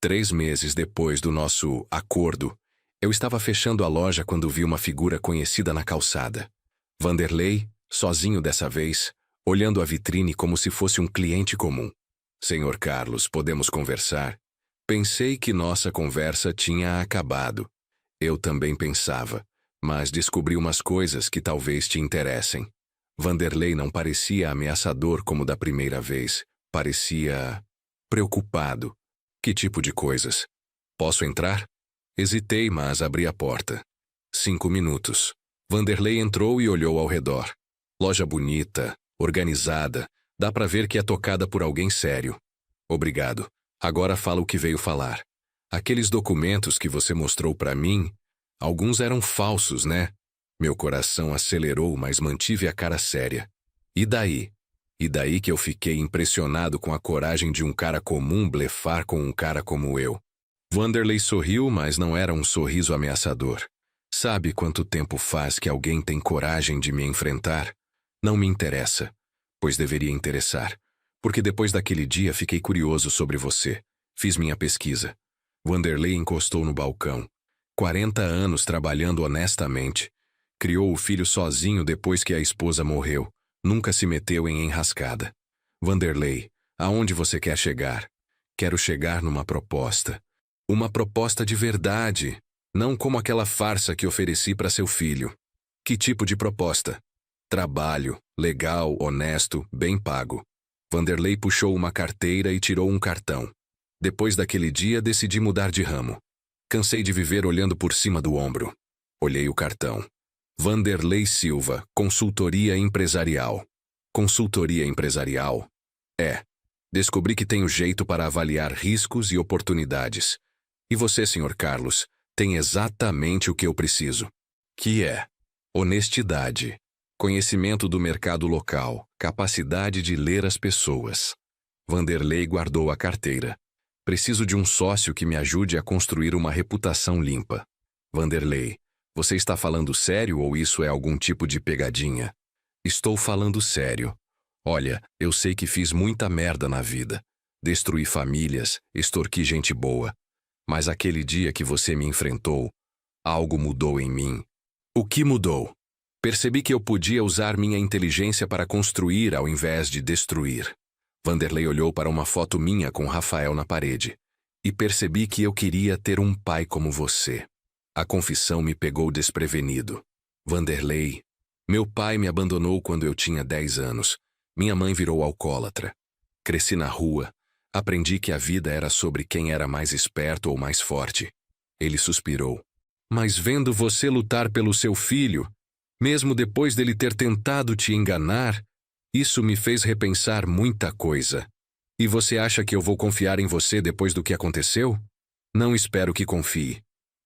3 meses depois do nosso acordo, eu estava fechando a loja quando vi uma figura conhecida na calçada. Vanderlei, sozinho dessa vez, olhando a vitrine como se fosse um cliente comum. Senhor Carlos, podemos conversar? Pensei que nossa conversa tinha acabado. Eu também pensava, mas descobri umas coisas que talvez te interessem. Vanderlei não parecia ameaçador como da primeira vez. Parecia preocupado. Que tipo de coisas? Posso entrar? Hesitei, mas abri a porta. 5 minutos. Vanderlei entrou e olhou ao redor. Loja bonita, organizada, dá pra ver que é tocada por alguém sério. Obrigado. Agora fala o que veio falar. Aqueles documentos que você mostrou pra mim, alguns eram falsos, né? Meu coração acelerou, mas mantive a cara séria. E daí? E daí que eu fiquei impressionado com a coragem de um cara comum blefar com um cara como eu. Vanderlei sorriu, mas não era um sorriso ameaçador. Sabe quanto tempo faz que alguém tem coragem de me enfrentar? Não me interessa, pois deveria interessar. Porque depois daquele dia fiquei curioso sobre você. Fiz minha pesquisa. Vanderlei encostou no balcão. 40 anos trabalhando honestamente. Criou o filho sozinho depois que a esposa morreu. Nunca se meteu em enrascada. Vanderlei, aonde você quer chegar? Quero chegar numa proposta. Uma proposta de verdade, não como aquela farsa que ofereci para seu filho. Que tipo de proposta? Trabalho, legal, honesto, bem pago. Vanderlei puxou uma carteira e tirou um cartão. Depois daquele dia, decidi mudar de ramo. Cansei de viver olhando por cima do ombro. Olhei o cartão. Vanderlei Silva, consultoria empresarial. Consultoria empresarial? É. Descobri que tenho jeito para avaliar riscos e oportunidades. E você, Sr. Carlos, tem exatamente o que eu preciso. Que é honestidade, conhecimento do mercado local, capacidade de ler as pessoas. Vanderlei guardou a carteira. Preciso de um sócio que me ajude a construir uma reputação limpa. Vanderlei, você está falando sério ou isso é algum tipo de pegadinha? Estou falando sério. Olha, eu sei que fiz muita merda na vida. Destruí famílias, extorqui gente boa. Mas aquele dia que você me enfrentou, algo mudou em mim. O que mudou? Percebi que eu podia usar minha inteligência para construir ao invés de destruir. Vanderlei olhou para uma foto minha com Rafael na parede. E percebi que eu queria ter um pai como você. A confissão me pegou desprevenido. Vanderlei, meu pai me abandonou quando eu tinha 10 anos. Minha mãe virou alcoólatra. Cresci na rua. Aprendi que a vida era sobre quem era mais esperto ou mais forte. Ele suspirou. Mas vendo você lutar pelo seu filho, mesmo depois dele ter tentado te enganar, isso me fez repensar muita coisa. E você acha que eu vou confiar em você depois do que aconteceu? Não espero que confie.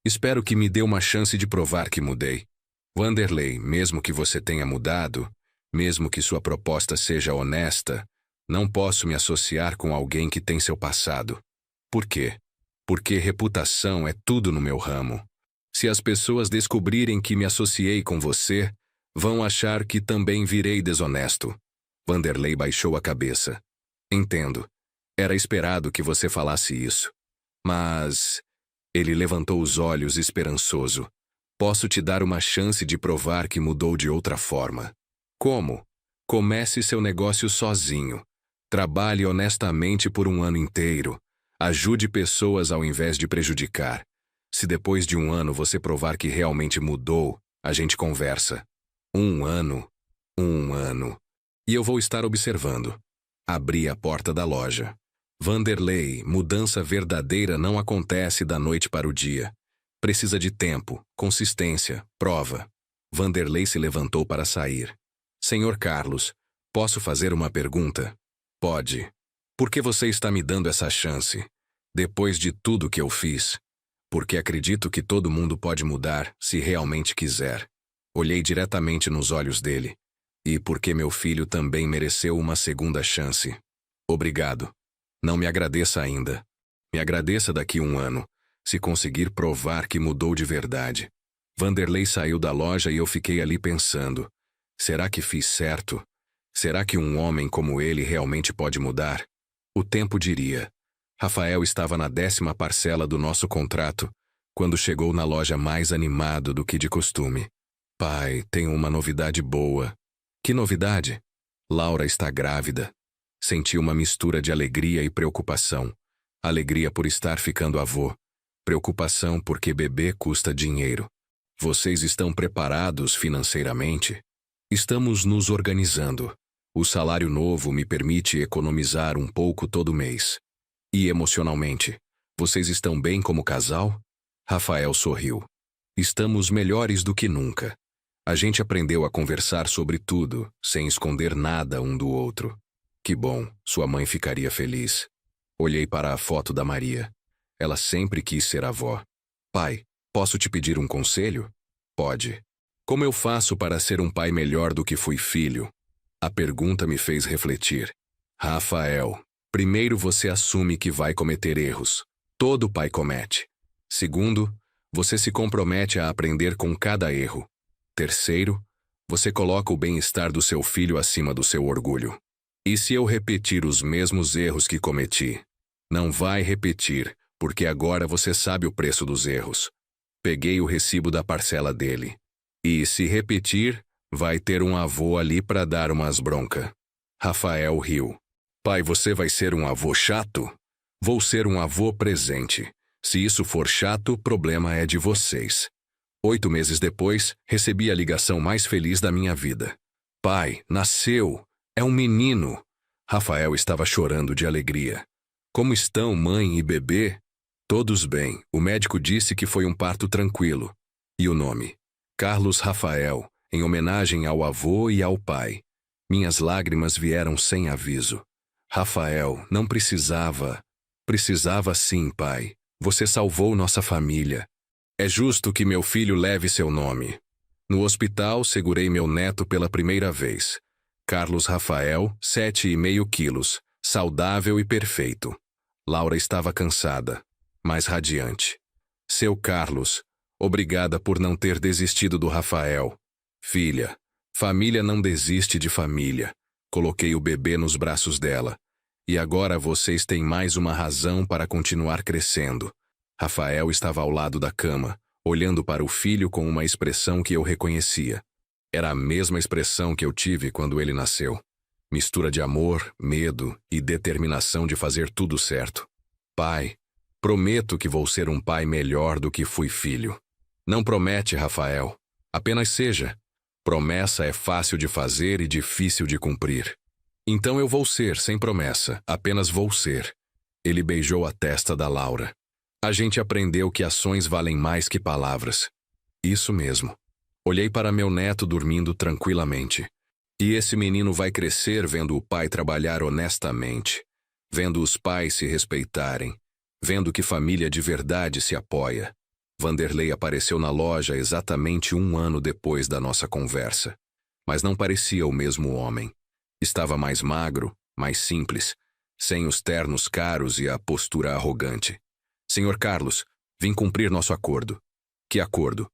Espero que me dê uma chance de provar que mudei. Vanderlei, mesmo que você tenha mudado, mesmo que sua proposta seja honesta, não posso me associar com alguém que tem seu passado. Por quê? Porque reputação é tudo no meu ramo. Se as pessoas descobrirem que me associei com você, vão achar que também virei desonesto. Vanderlei baixou a cabeça. Entendo. Era esperado que você falasse isso. Mas... Ele levantou os olhos esperançoso. Posso te dar uma chance de provar que mudou de outra forma. Como? Comece seu negócio sozinho. Trabalhe honestamente por um ano inteiro. Ajude pessoas ao invés de prejudicar. Se depois de um ano você provar que realmente mudou, a gente conversa. 1 ano. 1 ano. E eu vou estar observando. Abri a porta da loja. Vanderlei, mudança verdadeira não acontece da noite para o dia. Precisa de tempo, consistência, prova. Vanderlei se levantou para sair. Senhor Carlos, posso fazer uma pergunta? Pode. Por que você está me dando essa chance? Depois de tudo que eu fiz, porque acredito que todo mundo pode mudar se realmente quiser. Olhei diretamente nos olhos dele. E porque meu filho também mereceu uma segunda chance. Obrigado. Não me agradeça ainda. Me agradeça daqui 1 ano, se conseguir provar que mudou de verdade. Vanderlei saiu da loja e eu fiquei ali pensando. Será que fiz certo? Será que um homem como ele realmente pode mudar? O tempo diria. Rafael estava na 10ª parcela do nosso contrato, quando chegou na loja mais animado do que de costume. Pai, tenho uma novidade boa. Que novidade? Laura está grávida. Senti uma mistura de alegria e preocupação. Alegria por estar ficando avô. Preocupação porque bebê custa dinheiro. Vocês estão preparados financeiramente? Estamos nos organizando. O salário novo me permite economizar um pouco todo mês. E emocionalmente, vocês estão bem como casal? Rafael sorriu. Estamos melhores do que nunca. A gente aprendeu a conversar sobre tudo, sem esconder nada um do outro. Que bom, sua mãe ficaria feliz. Olhei para a foto da Maria. Ela sempre quis ser avó. Pai, posso te pedir um conselho? Pode. Como eu faço para ser um pai melhor do que fui filho? A pergunta me fez refletir. Rafael, primeiro você assume que vai cometer erros. Todo pai comete. Segundo, você se compromete a aprender com cada erro. Terceiro, você coloca o bem-estar do seu filho acima do seu orgulho. E se eu repetir os mesmos erros que cometi? Não vai repetir, porque agora você sabe o preço dos erros. Peguei o recibo da parcela dele. E se repetir, vai ter um avô ali para dar umas bronca. Rafael riu. Pai, você vai ser um avô chato? Vou ser um avô presente. Se isso for chato, o problema é de vocês. 8 meses depois, recebi a ligação mais feliz da minha vida. Pai, nasceu! É um menino! Rafael estava chorando de alegria. Como estão mãe e bebê? Todos bem. O médico disse que foi um parto tranquilo. E o nome? Carlos Rafael, em homenagem ao avô e ao pai. Minhas lágrimas vieram sem aviso. Rafael, não precisava. Precisava sim, pai. Você salvou nossa família. É justo que meu filho leve seu nome. No hospital, segurei meu neto pela primeira vez. Carlos Rafael, 7,5 quilos, saudável e perfeito. Laura estava cansada, mas radiante. Seu Carlos, obrigada por não ter desistido do Rafael. Filha, família não desiste de família. Coloquei o bebê nos braços dela. E agora vocês têm mais uma razão para continuar crescendo. Rafael estava ao lado da cama, olhando para o filho com uma expressão que eu reconhecia. Era a mesma expressão que eu tive quando ele nasceu. Mistura de amor, medo e determinação de fazer tudo certo. Pai, prometo que vou ser um pai melhor do que fui filho. Não promete, Rafael. Apenas seja. Promessa é fácil de fazer e difícil de cumprir. Então eu vou ser, sem promessa. Apenas vou ser. Ele beijou a testa da Laura. A gente aprendeu que ações valem mais que palavras. Isso mesmo. Olhei para meu neto dormindo tranquilamente. E esse menino vai crescer vendo o pai trabalhar honestamente, vendo os pais se respeitarem, vendo que família de verdade se apoia. Vanderlei apareceu na loja exatamente 1 ano depois da nossa conversa. Mas não parecia o mesmo homem. Estava mais magro, mais simples, sem os ternos caros e a postura arrogante. Senhor Carlos, vim cumprir nosso acordo. Que acordo?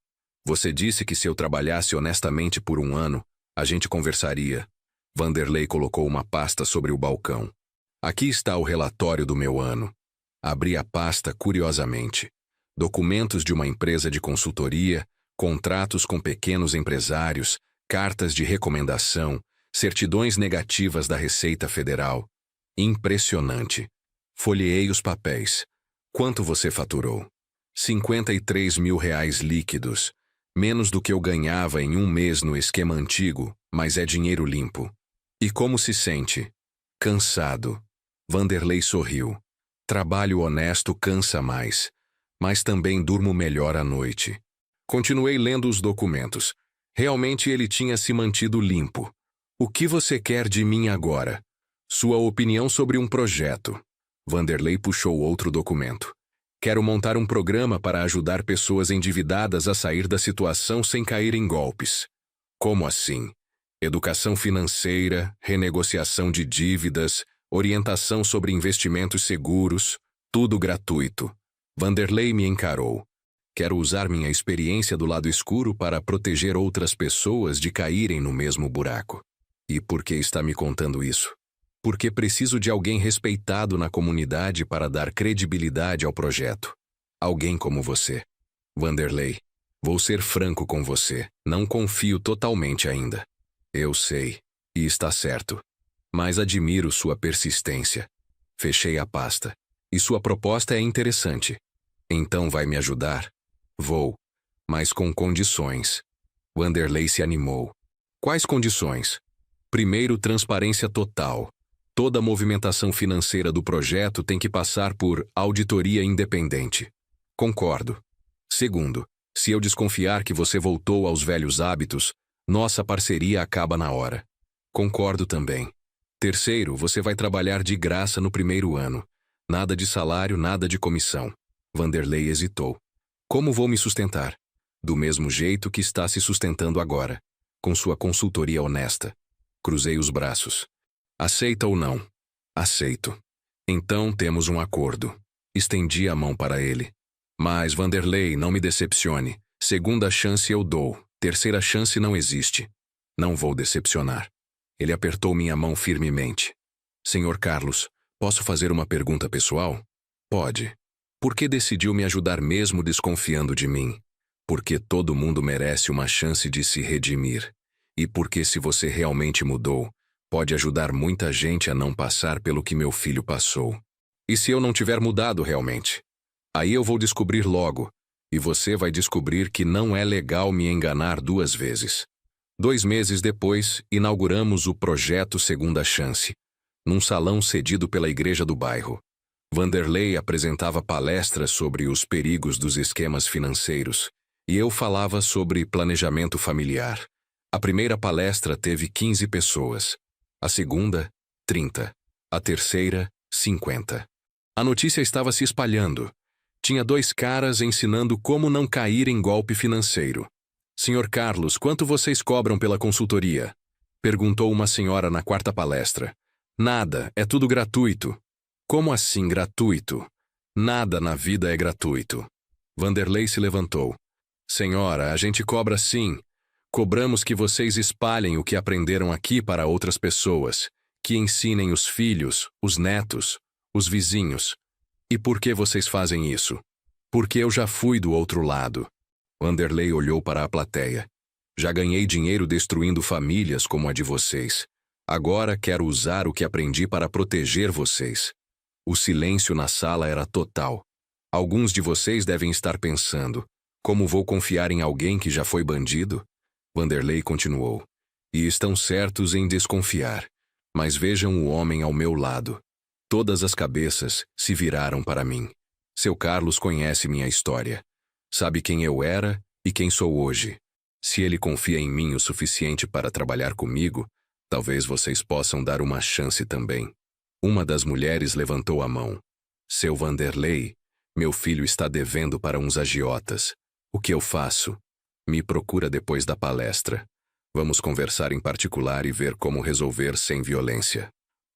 Você disse que se eu trabalhasse honestamente por 1 ano, a gente conversaria. Vanderlei colocou uma pasta sobre o balcão. Aqui está o relatório do meu ano. Abri a pasta curiosamente. Documentos de uma empresa de consultoria, contratos com pequenos empresários, cartas de recomendação, certidões negativas da Receita Federal. Impressionante. Folheei os papéis. Quanto você faturou? 53 mil reais líquidos. Menos do que eu ganhava em 1 mês no esquema antigo, mas é dinheiro limpo. E como se sente? Cansado. Vanderlei sorriu. Trabalho honesto cansa mais, mas também durmo melhor à noite. Continuei lendo os documentos. Realmente ele tinha se mantido limpo. O que você quer de mim agora? Sua opinião sobre um projeto. Vanderlei puxou outro documento. Quero montar um programa para ajudar pessoas endividadas a sair da situação sem cair em golpes. Como assim? Educação financeira, renegociação de dívidas, orientação sobre investimentos seguros, tudo gratuito. Vanderlei me encarou. Quero usar minha experiência do lado escuro para proteger outras pessoas de caírem no mesmo buraco. E por que está me contando isso? Porque preciso de alguém respeitado na comunidade para dar credibilidade ao projeto. Alguém como você. Vanderlei, vou ser franco com você. Não confio totalmente ainda. Eu sei, e está certo. Mas admiro sua persistência. Fechei a pasta. E sua proposta é interessante. Então vai me ajudar? Vou, mas com condições. Vanderlei se animou. Quais condições? Primeiro, transparência total. Toda a movimentação financeira do projeto tem que passar por auditoria independente. Concordo. Segundo, se eu desconfiar que você voltou aos velhos hábitos, nossa parceria acaba na hora. Concordo também. Terceiro, você vai trabalhar de graça no primeiro ano. Nada de salário, nada de comissão. Vanderlei hesitou. Como vou me sustentar? Do mesmo jeito que está se sustentando agora, com sua consultoria honesta. Cruzei os braços. Aceita ou não? Aceito. Então temos um acordo. Estendi a mão para ele. Mas, Vanderlei, não me decepcione. Segunda chance eu dou. Terceira chance não existe. Não vou decepcionar. Ele apertou minha mão firmemente. Senhor Carlos, posso fazer uma pergunta pessoal? Pode. Por que decidiu me ajudar mesmo desconfiando de mim? Porque todo mundo merece uma chance de se redimir. E porque se você realmente mudou, pode ajudar muita gente a não passar pelo que meu filho passou. E se eu não tiver mudado realmente? Aí eu vou descobrir logo, e você vai descobrir que não é legal me enganar 2 vezes. 2 meses depois, inauguramos o projeto Segunda Chance, num salão cedido pela igreja do bairro. Vanderlei apresentava palestras sobre os perigos dos esquemas financeiros, e eu falava sobre planejamento familiar. A primeira palestra teve 15 pessoas. A segunda, 30. A terceira, 50. A notícia estava se espalhando. Tinha 2 caras ensinando como não cair em golpe financeiro. Senhor Carlos, quanto vocês cobram pela consultoria? Perguntou uma senhora na 4ª palestra. Nada, é tudo gratuito. Como assim gratuito? Nada na vida é gratuito. Vanderlei se levantou. Senhora, a gente cobra sim. Cobramos que vocês espalhem o que aprenderam aqui para outras pessoas, que ensinem os filhos, os netos, os vizinhos. E por que vocês fazem isso? Porque eu já fui do outro lado. Vanderlei olhou para a plateia. Já ganhei dinheiro destruindo famílias como a de vocês. Agora quero usar o que aprendi para proteger vocês. O silêncio na sala era total. Alguns de vocês devem estar pensando, como vou confiar em alguém que já foi bandido? Vanderlei continuou. E estão certos em desconfiar. Mas vejam o homem ao meu lado. Todas as cabeças se viraram para mim. Seu Carlos conhece minha história. Sabe quem eu era e quem sou hoje. Se ele confia em mim o suficiente para trabalhar comigo, talvez vocês possam dar uma chance também. Uma das mulheres levantou a mão. Seu Vanderlei, meu filho está devendo para uns agiotas. O que eu faço? Me procura depois da palestra. Vamos conversar em particular e ver como resolver sem violência.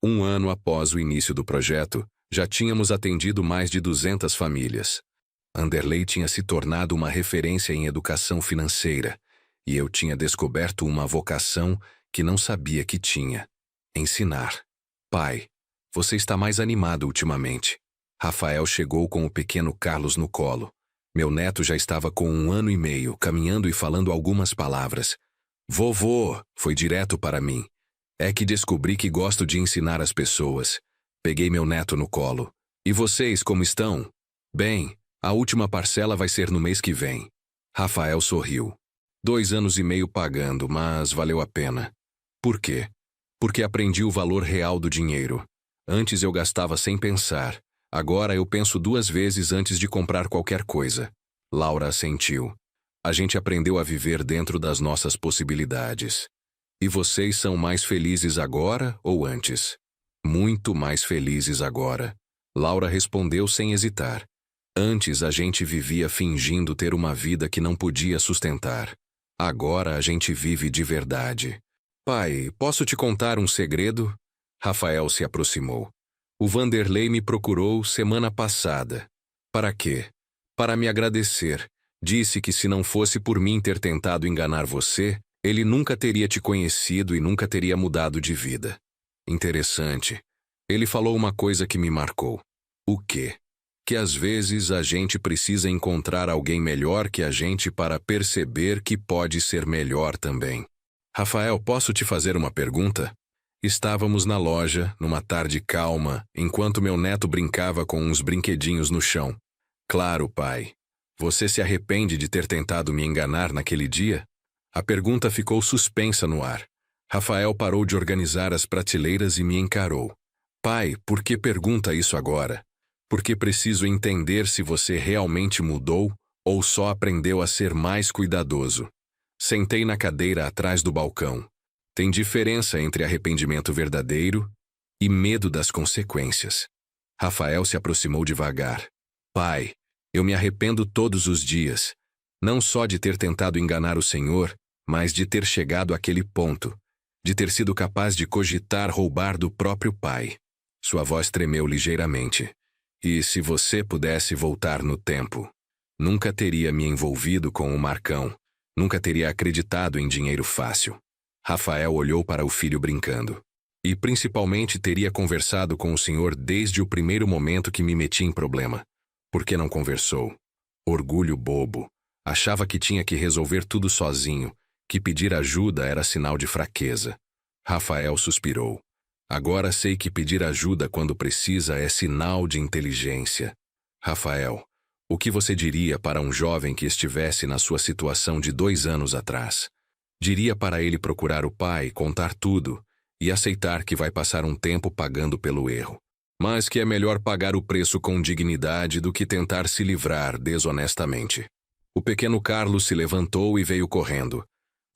1 ano após o início do projeto, já tínhamos atendido mais de 200 famílias. Vanderlei tinha se tornado uma referência em educação financeira, e eu tinha descoberto uma vocação que não sabia que tinha. Ensinar. Pai, você está mais animado ultimamente. Rafael chegou com o pequeno Carlos no colo. Meu neto já estava com 1 ano e meio, caminhando e falando algumas palavras. Vovô, foi direto para mim. É que descobri que gosto de ensinar as pessoas. Peguei meu neto no colo. E vocês, como estão? Bem, a última parcela vai ser no mês que vem. Rafael sorriu. 2 anos e meio pagando, mas valeu a pena. Por quê? Porque aprendi o valor real do dinheiro. Antes eu gastava sem pensar. Agora eu penso 2 vezes antes de comprar qualquer coisa. Laura assentiu. A gente aprendeu a viver dentro das nossas possibilidades. E vocês são mais felizes agora ou antes? Muito mais felizes agora. Laura respondeu sem hesitar. Antes a gente vivia fingindo ter uma vida que não podia sustentar. Agora a gente vive de verdade. Pai, posso te contar um segredo? Rafael se aproximou. O Vanderlei me procurou semana passada. Para quê? Para me agradecer. Disse que se não fosse por mim ter tentado enganar você, ele nunca teria te conhecido e nunca teria mudado de vida. Interessante. Ele falou uma coisa que me marcou. O quê? Que às vezes a gente precisa encontrar alguém melhor que a gente para perceber que pode ser melhor também. Rafael, posso te fazer uma pergunta? Estávamos na loja, numa tarde calma, enquanto meu neto brincava com uns brinquedinhos no chão. Claro, pai. Você se arrepende de ter tentado me enganar naquele dia? A pergunta ficou suspensa no ar. Rafael parou de organizar as prateleiras e me encarou. Pai, por que pergunta isso agora? Porque preciso entender se você realmente mudou ou só aprendeu a ser mais cuidadoso. Sentei na cadeira atrás do balcão. Tem diferença entre arrependimento verdadeiro e medo das consequências. Rafael se aproximou devagar. Pai, eu me arrependo todos os dias, não só de ter tentado enganar o Senhor, mas de ter chegado àquele ponto, de ter sido capaz de cogitar roubar do próprio pai. Sua voz tremeu ligeiramente. E se você pudesse voltar no tempo, nunca teria me envolvido com o Marcão, nunca teria acreditado em dinheiro fácil. Rafael olhou para o filho brincando. E principalmente teria conversado com o senhor desde o primeiro momento que me meti em problema. Por que não conversou? Orgulho bobo. Achava que tinha que resolver tudo sozinho, que pedir ajuda era sinal de fraqueza. Rafael suspirou. Agora sei que pedir ajuda quando precisa é sinal de inteligência. Rafael, o que você diria para um jovem que estivesse na sua situação de 2 anos atrás? Diria para ele procurar o pai, contar tudo e aceitar que vai passar um tempo pagando pelo erro, mas que é melhor pagar o preço com dignidade do que tentar se livrar desonestamente. O pequeno Carlos se levantou e veio correndo.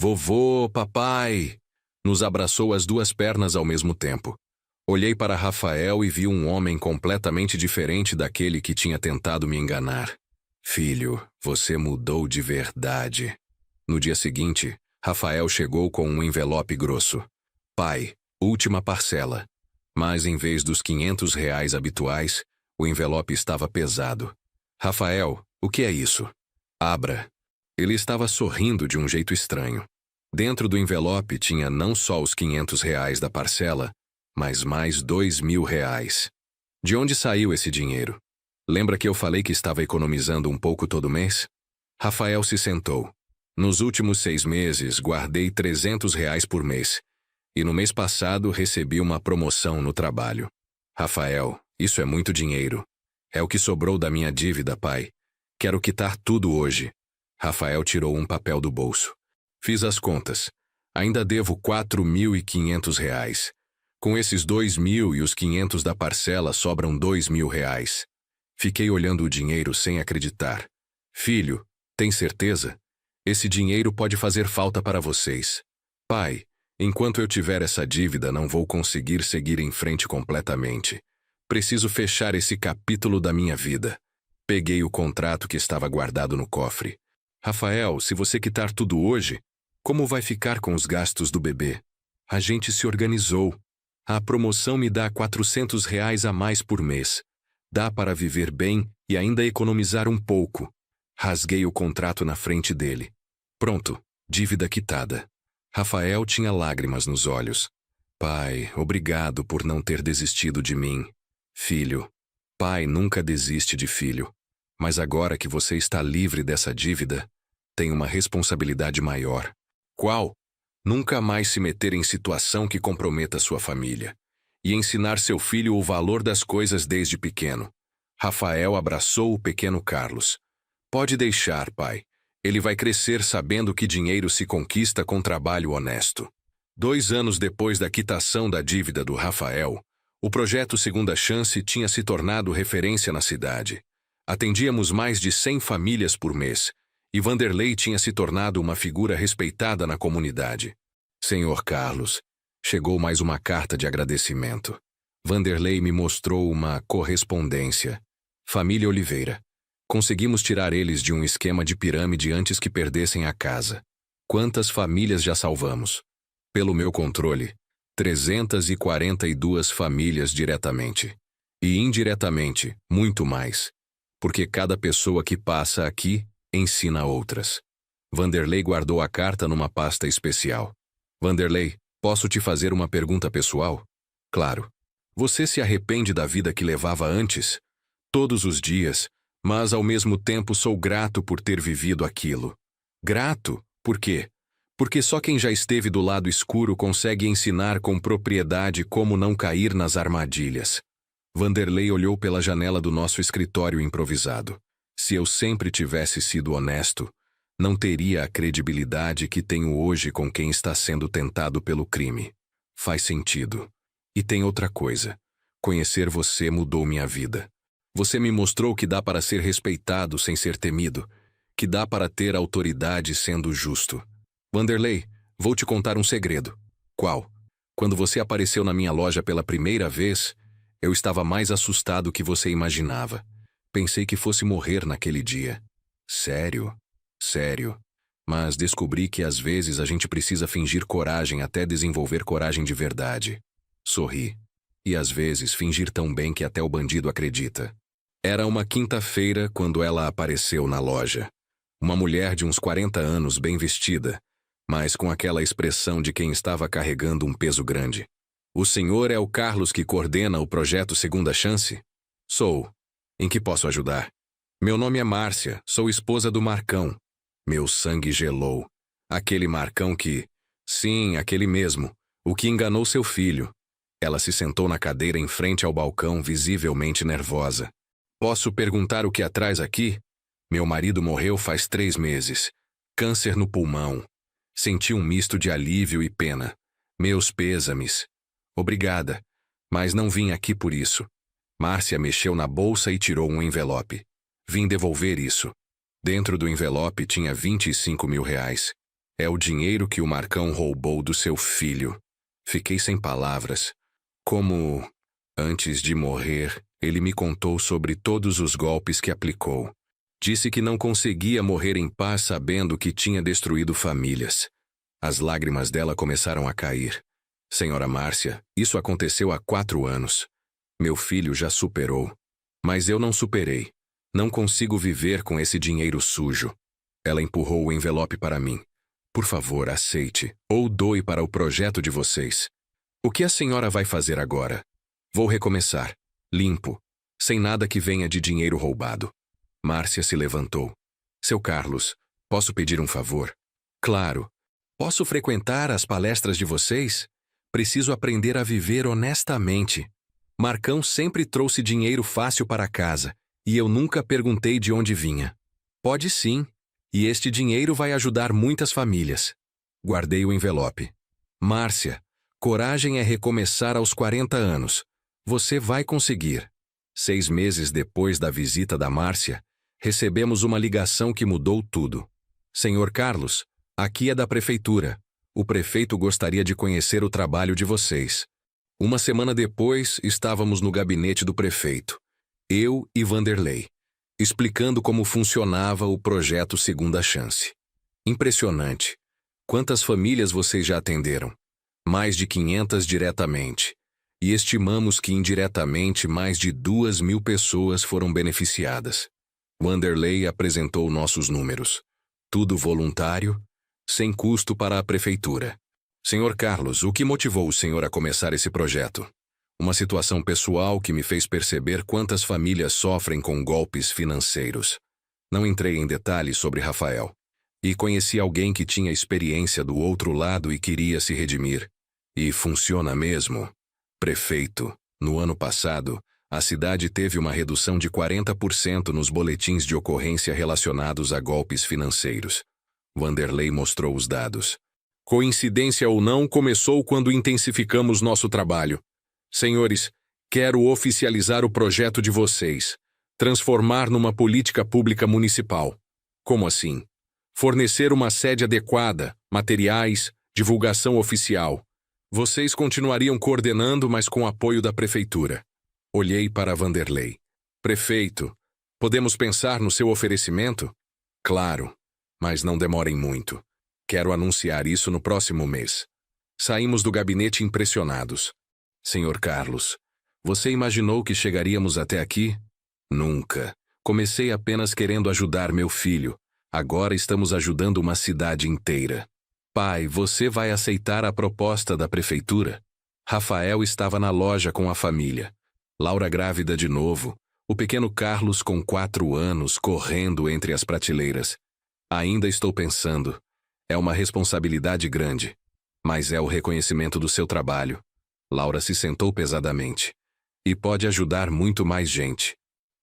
Vovô, papai! Nos abraçou as 2 pernas ao mesmo tempo. Olhei para Rafael e vi um homem completamente diferente daquele que tinha tentado me enganar. Filho, você mudou de verdade. No dia seguinte, Rafael chegou com um envelope grosso. Pai, última parcela. Mas em vez dos R$ 500 habituais, o envelope estava pesado. Rafael, o que é isso? Abra. Ele estava sorrindo de um jeito estranho. Dentro do envelope tinha não só os R$ 500 da parcela, mas mais R$ 2.000. De onde saiu esse dinheiro? Lembra que eu falei que estava economizando um pouco todo mês? Rafael se sentou. Nos últimos 6 meses, guardei R$ 300 por mês. E no mês passado, recebi uma promoção no trabalho. Rafael, isso é muito dinheiro. É o que sobrou da minha dívida, pai. Quero quitar tudo hoje. Rafael tirou um papel do bolso. Fiz as contas. Ainda devo R$ 4.500. Com esses 2.000 e os 500 da parcela, sobram R$ 2.000. Fiquei olhando o dinheiro sem acreditar. Filho, tem certeza? Esse dinheiro pode fazer falta para vocês. Pai, enquanto eu tiver essa dívida, não vou conseguir seguir em frente completamente. Preciso fechar esse capítulo da minha vida. Peguei o contrato que estava guardado no cofre. Rafael, se você quitar tudo hoje, como vai ficar com os gastos do bebê? A gente se organizou. A promoção me dá R$ 400 a mais por mês. Dá para viver bem e ainda economizar um pouco. Rasguei o contrato na frente dele. Pronto, dívida quitada. Rafael tinha lágrimas nos olhos. Pai, obrigado por não ter desistido de mim. Filho, pai nunca desiste de filho. Mas agora que você está livre dessa dívida, tem uma responsabilidade maior. Qual? Nunca mais se meter em situação que comprometa sua família. E ensinar seu filho o valor das coisas desde pequeno. Rafael abraçou o pequeno Carlos. Pode deixar, pai. Ele vai crescer sabendo que dinheiro se conquista com trabalho honesto. 2 anos depois da quitação da dívida do Rafael, o projeto Segunda Chance tinha se tornado referência na cidade. Atendíamos mais de 100 famílias por mês, e Vanderlei tinha se tornado uma figura respeitada na comunidade. Senhor Carlos, chegou mais uma carta de agradecimento. Vanderlei me mostrou uma correspondência. Família Oliveira. Conseguimos tirar eles de um esquema de pirâmide antes que perdessem a casa. Quantas famílias já salvamos? Pelo meu controle, 342 famílias diretamente. E indiretamente, muito mais. Porque cada pessoa que passa aqui ensina outras. Vanderlei guardou a carta numa pasta especial. Vanderlei, posso te fazer uma pergunta pessoal? Claro. Você se arrepende da vida que levava antes? Todos os dias, mas ao mesmo tempo sou grato por ter vivido aquilo. Grato? Por quê? Porque só quem já esteve do lado escuro consegue ensinar com propriedade como não cair nas armadilhas. Vanderlei olhou pela janela do nosso escritório improvisado. Se eu sempre tivesse sido honesto, não teria a credibilidade que tenho hoje com quem está sendo tentado pelo crime. Faz sentido. E tem outra coisa. Conhecer você mudou minha vida. Você me mostrou que dá para ser respeitado sem ser temido, que dá para ter autoridade sendo justo. Vanderlei, vou te contar um segredo. Qual? Quando você apareceu na minha loja pela primeira vez, eu estava mais assustado que você imaginava. Pensei que fosse morrer naquele dia. Sério? Sério. Mas descobri que às vezes a gente precisa fingir coragem até desenvolver coragem de verdade. Sorri. E às vezes fingir tão bem que até o bandido acredita. Era uma quinta-feira quando ela apareceu na loja. Uma mulher de uns 40 anos bem vestida, mas com aquela expressão de quem estava carregando um peso grande. O senhor é o Carlos que coordena o projeto Segunda Chance? Sou. Em que posso ajudar? Meu nome é Márcia, sou esposa do Marcão. Meu sangue gelou. Aquele Marcão que... Sim, aquele mesmo. O que enganou seu filho. Ela se sentou na cadeira em frente ao balcão, visivelmente nervosa. Posso perguntar o que há atrás aqui? Meu marido morreu faz 3 meses. Câncer no pulmão. Senti um misto de alívio e pena. Meus pêsames. Obrigada, mas não vim aqui por isso. Márcia mexeu na bolsa e tirou um envelope. Vim devolver isso. Dentro do envelope tinha 25 mil reais. É o dinheiro que o Marcão roubou do seu filho. Fiquei sem palavras. Como, antes de morrer, ele me contou sobre todos os golpes que aplicou. Disse que não conseguia morrer em paz sabendo que tinha destruído famílias. As lágrimas dela começaram a cair. Senhora Márcia, isso aconteceu há 4 anos. Meu filho já superou. Mas eu não superei. Não consigo viver com esse dinheiro sujo. Ela empurrou o envelope para mim. Por favor, aceite, ou doe para o projeto de vocês. O que a senhora vai fazer agora? Vou recomeçar. Limpo. Sem nada que venha de dinheiro roubado. Márcia se levantou. Seu Carlos, posso pedir um favor? Claro. Posso frequentar as palestras de vocês? Preciso aprender a viver honestamente. Marcão sempre trouxe dinheiro fácil para casa, e eu nunca perguntei de onde vinha. Pode sim, e este dinheiro vai ajudar muitas famílias. Guardei o envelope. Márcia, coragem é recomeçar aos 40 anos. Você vai conseguir. 6 meses depois da visita da Márcia, recebemos uma ligação que mudou tudo. Senhor Carlos, aqui é da prefeitura. O prefeito gostaria de conhecer o trabalho de vocês. Uma semana depois, estávamos no gabinete do prefeito. Eu e Vanderlei, explicando como funcionava o projeto Segunda Chance. Impressionante. Quantas famílias vocês já atenderam? Mais de 500 diretamente. E estimamos que indiretamente mais de 2.000 pessoas foram beneficiadas. Vanderlei apresentou nossos números. Tudo voluntário, sem custo para a prefeitura. Senhor Carlos, o que motivou o senhor a começar esse projeto? Uma situação pessoal que me fez perceber quantas famílias sofrem com golpes financeiros. Não entrei em detalhes sobre Rafael. E conheci alguém que tinha experiência do outro lado e queria se redimir. E funciona mesmo. Prefeito, no ano passado, a cidade teve uma redução de 40% nos boletins de ocorrência relacionados a golpes financeiros. Vanderlei mostrou os dados. Coincidência ou não, começou quando intensificamos nosso trabalho. Senhores, quero oficializar o projeto de vocês. Transformar numa política pública municipal. Como assim? Fornecer uma sede adequada, materiais, divulgação oficial. Vocês continuariam coordenando, mas com apoio da prefeitura. Olhei para Vanderlei. Prefeito, podemos pensar no seu oferecimento? Claro, mas não demorem muito. Quero anunciar isso no próximo mês. Saímos do gabinete impressionados. Senhor Carlos, você imaginou que chegaríamos até aqui? Nunca. Comecei apenas querendo ajudar meu filho. Agora estamos ajudando uma cidade inteira. Pai, você vai aceitar a proposta da prefeitura? Rafael estava na loja com a família. Laura grávida de novo. O pequeno Carlos com 4 anos correndo entre as prateleiras. Ainda estou pensando. É uma responsabilidade grande. Mas é o reconhecimento do seu trabalho. Laura se sentou pesadamente. E pode ajudar muito mais gente.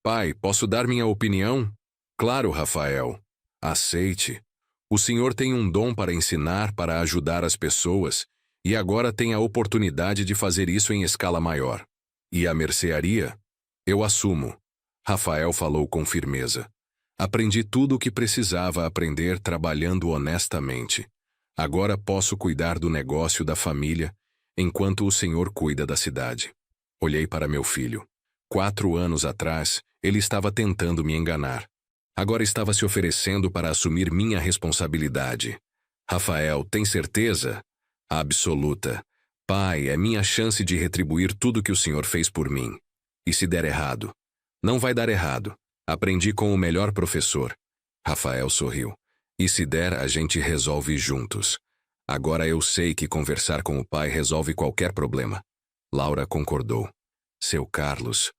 Pai, posso dar minha opinião? Claro, Rafael. Aceite. O senhor tem um dom para ensinar, para ajudar as pessoas, e agora tem a oportunidade de fazer isso em escala maior. E a mercearia? Eu assumo. Rafael falou com firmeza. Aprendi tudo o que precisava aprender trabalhando honestamente. Agora posso cuidar do negócio da família, enquanto o senhor cuida da cidade. Olhei para meu filho. 4 anos atrás, ele estava tentando me enganar. Agora estava se oferecendo para assumir minha responsabilidade. Rafael, tem certeza? Absoluta. Pai, é minha chance de retribuir tudo que o senhor fez por mim. E se der errado? Não vai dar errado. Aprendi com o melhor professor. Rafael sorriu. E se der, a gente resolve juntos. Agora eu sei que conversar com o pai resolve qualquer problema. Laura concordou. Seu Carlos,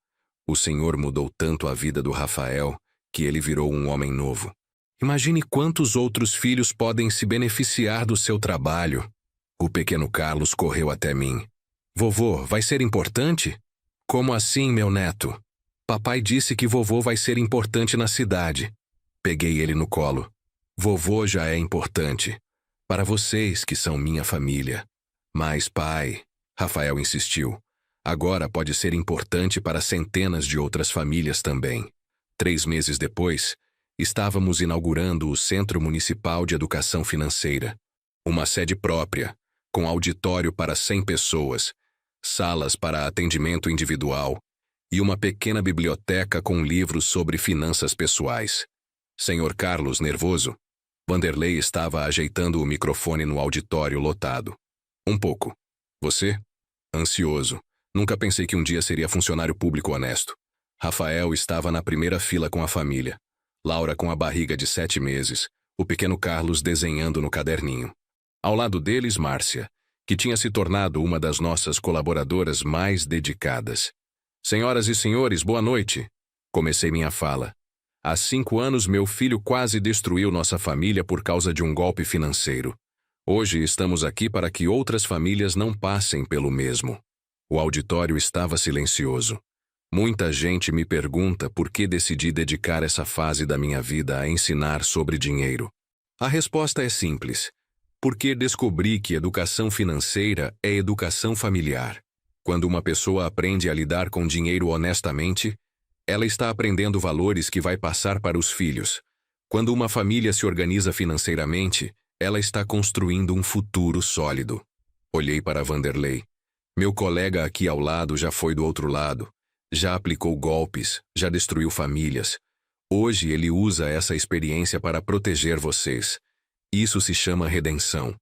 o senhor mudou tanto a vida do Rafael que ele virou um homem novo. Imagine quantos outros filhos podem se beneficiar do seu trabalho. O pequeno Carlos correu até mim. Vovô, vai ser importante? Como assim, meu neto? Papai disse que vovô vai ser importante na cidade. Peguei ele no colo. Vovô já é importante. Para vocês que são minha família. Mas, pai, Rafael insistiu, agora pode ser importante para centenas de outras famílias também. 3 meses depois, estávamos inaugurando o Centro Municipal de Educação Financeira. Uma sede própria, com auditório para 100 pessoas, salas para atendimento individual e uma pequena biblioteca com livros sobre finanças pessoais. Senhor Carlos, nervoso, Vanderlei estava ajeitando o microfone no auditório lotado. Um pouco. Você? Ansioso. Nunca pensei que um dia seria funcionário público honesto. Rafael estava na primeira fila com a família. Laura com a barriga de 7 meses. O pequeno Carlos desenhando no caderninho. Ao lado deles, Márcia, que tinha se tornado uma das nossas colaboradoras mais dedicadas. Senhoras e senhores, boa noite. Comecei minha fala. Há 5 anos, meu filho quase destruiu nossa família por causa de um golpe financeiro. Hoje estamos aqui para que outras famílias não passem pelo mesmo. O auditório estava silencioso. Muita gente me pergunta por que decidi dedicar essa fase da minha vida a ensinar sobre dinheiro. A resposta é simples. Porque descobri que educação financeira é educação familiar. Quando uma pessoa aprende a lidar com dinheiro honestamente, ela está aprendendo valores que vai passar para os filhos. Quando uma família se organiza financeiramente, ela está construindo um futuro sólido. Olhei para Vanderlei. Meu colega aqui ao lado já foi do outro lado. Já aplicou golpes, já destruiu famílias. Hoje ele usa essa experiência para proteger vocês. Isso se chama redenção.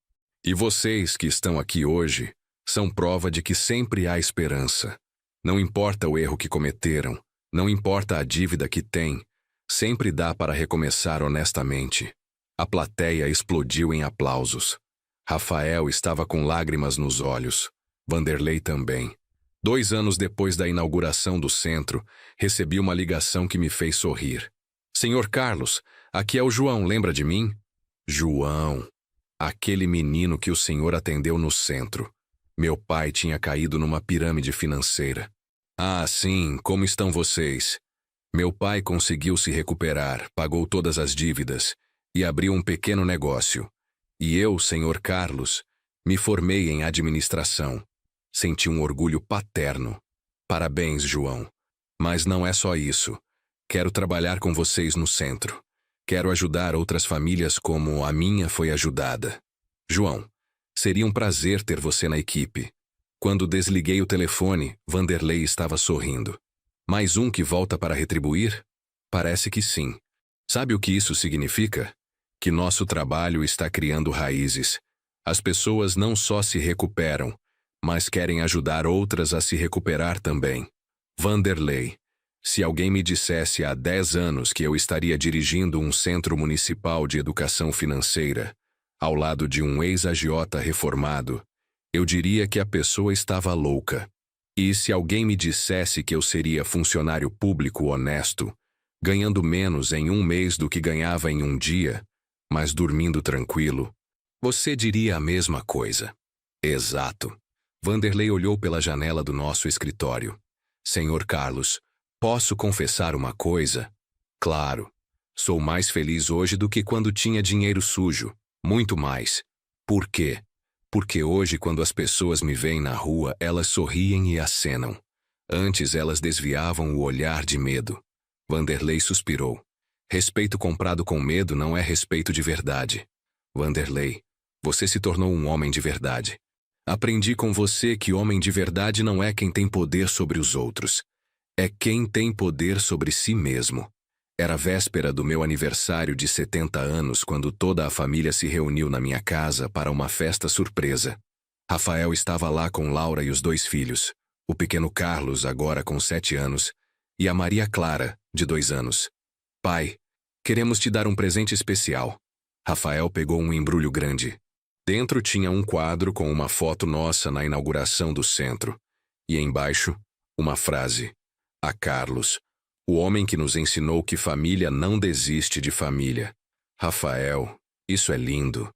E vocês que estão aqui hoje são prova de que sempre há esperança. Não importa o erro que cometeram, não importa a dívida que têm, sempre dá para recomeçar honestamente. A plateia explodiu em aplausos. Rafael estava com lágrimas nos olhos. Vanderlei também. 2 anos depois da inauguração do centro, recebi uma ligação que me fez sorrir. Senhor Carlos, aqui é o João, lembra de mim? João, aquele menino que o senhor atendeu no centro. Meu pai tinha caído numa pirâmide financeira. Ah, sim, como estão vocês? Meu pai conseguiu se recuperar, pagou todas as dívidas e abriu um pequeno negócio. E eu, senhor Carlos, me formei em administração. Senti um orgulho paterno. Parabéns, João. Mas não é só isso. Quero trabalhar com vocês no centro. Quero ajudar outras famílias como a minha foi ajudada. João, Seria um prazer ter você na equipe. Quando desliguei o telefone, Vanderlei estava sorrindo. Mais um que volta para retribuir? Parece que sim. Sabe o que isso significa? Que nosso trabalho está criando raízes. As pessoas não só se recuperam, mas querem ajudar outras a se recuperar também. Vanderlei, se alguém me dissesse há 10 anos que eu estaria dirigindo um centro municipal de educação financeira, ao lado de um ex-agiota reformado, eu diria que a pessoa estava louca. E se alguém me dissesse que eu seria funcionário público honesto, ganhando menos em um mês do que ganhava em um dia, mas dormindo tranquilo, você diria a mesma coisa. Exato. Vanderlei olhou pela janela do nosso escritório. Senhor Carlos, posso confessar uma coisa? Claro. Sou mais feliz hoje do que quando tinha dinheiro sujo. Muito mais. Por quê? Porque hoje, quando as pessoas me veem na rua, elas sorriem e acenam. Antes, elas desviavam o olhar de medo. Vanderlei suspirou. Respeito comprado com medo não é respeito de verdade. Vanderlei, você se tornou um homem de verdade. Aprendi com você que homem de verdade não é quem tem poder sobre os outros. É quem tem poder sobre si mesmo. Era véspera do meu aniversário de 70 anos quando toda a família se reuniu na minha casa para uma festa surpresa. Rafael estava lá com Laura e os 2 filhos, o pequeno Carlos, agora com 7 anos, e a Maria Clara, de 2 anos. Pai, queremos te dar um presente especial. Rafael pegou um embrulho grande. Dentro tinha um quadro com uma foto nossa na inauguração do centro. E embaixo, uma frase. A Carlos, o homem que nos ensinou que família não desiste de família. Rafael, isso é lindo.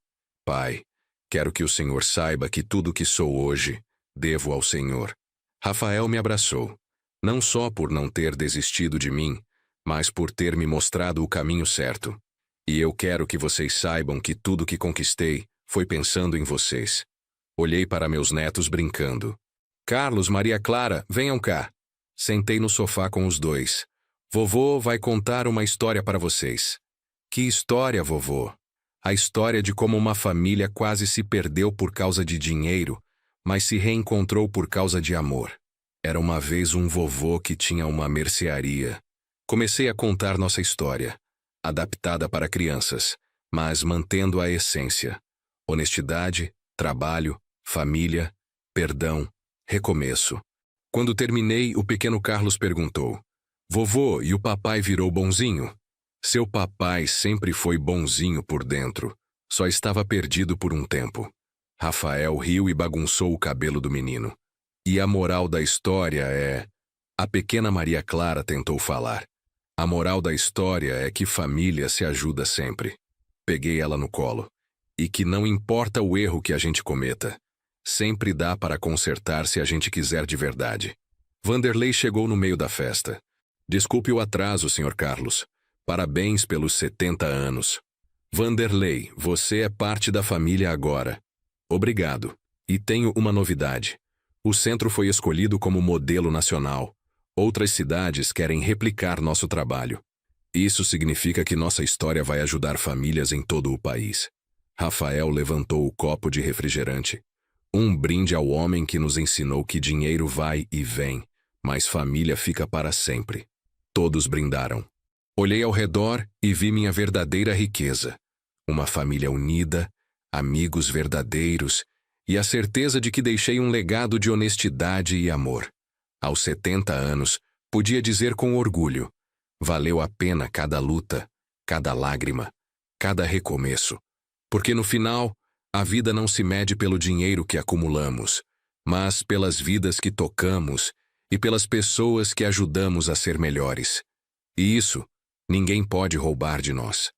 Pai, quero que o Senhor saiba que tudo que sou hoje, devo ao Senhor. Rafael me abraçou. Não só por não ter desistido de mim, mas por ter me mostrado o caminho certo. E eu quero que vocês saibam que tudo que conquistei foi pensando em vocês. Olhei para meus netos brincando. Carlos, Maria Clara, venham cá. Sentei no sofá com os 2. Vovô vai contar uma história para vocês. Que história, vovô? A história de como uma família quase se perdeu por causa de dinheiro, mas se reencontrou por causa de amor. Era uma vez um vovô que tinha uma mercearia. Comecei a contar nossa história, adaptada para crianças, mas mantendo a essência. Honestidade, trabalho, família, perdão, recomeço. Quando terminei, o pequeno Carlos perguntou: Vovô, e o papai virou bonzinho? Seu papai sempre foi bonzinho por dentro, só estava perdido por um tempo. Rafael riu e bagunçou o cabelo do menino. E a moral da história é... A pequena Maria Clara tentou falar. A moral da história é que família se ajuda sempre. Peguei ela no colo. E que não importa o erro que a gente cometa, sempre dá para consertar se a gente quiser de verdade. Vanderlei chegou no meio da festa. Desculpe o atraso, Sr. Carlos. Parabéns pelos 70 anos. Vanderlei, você é parte da família agora. Obrigado. E tenho uma novidade. O centro foi escolhido como modelo nacional. Outras cidades querem replicar nosso trabalho. Isso significa que nossa história vai ajudar famílias em todo o país. Rafael levantou o copo de refrigerante. Um brinde ao homem que nos ensinou que dinheiro vai e vem, mas família fica para sempre. Todos brindaram. Olhei ao redor e vi minha verdadeira riqueza. Uma família unida, amigos verdadeiros e a certeza de que deixei um legado de honestidade e amor. Aos 70 anos, podia dizer com orgulho: valeu a pena cada luta, cada lágrima, cada recomeço. Porque no final, a vida não se mede pelo dinheiro que acumulamos, mas pelas vidas que tocamos e pelas pessoas que ajudamos a ser melhores. E isso, ninguém pode roubar de nós.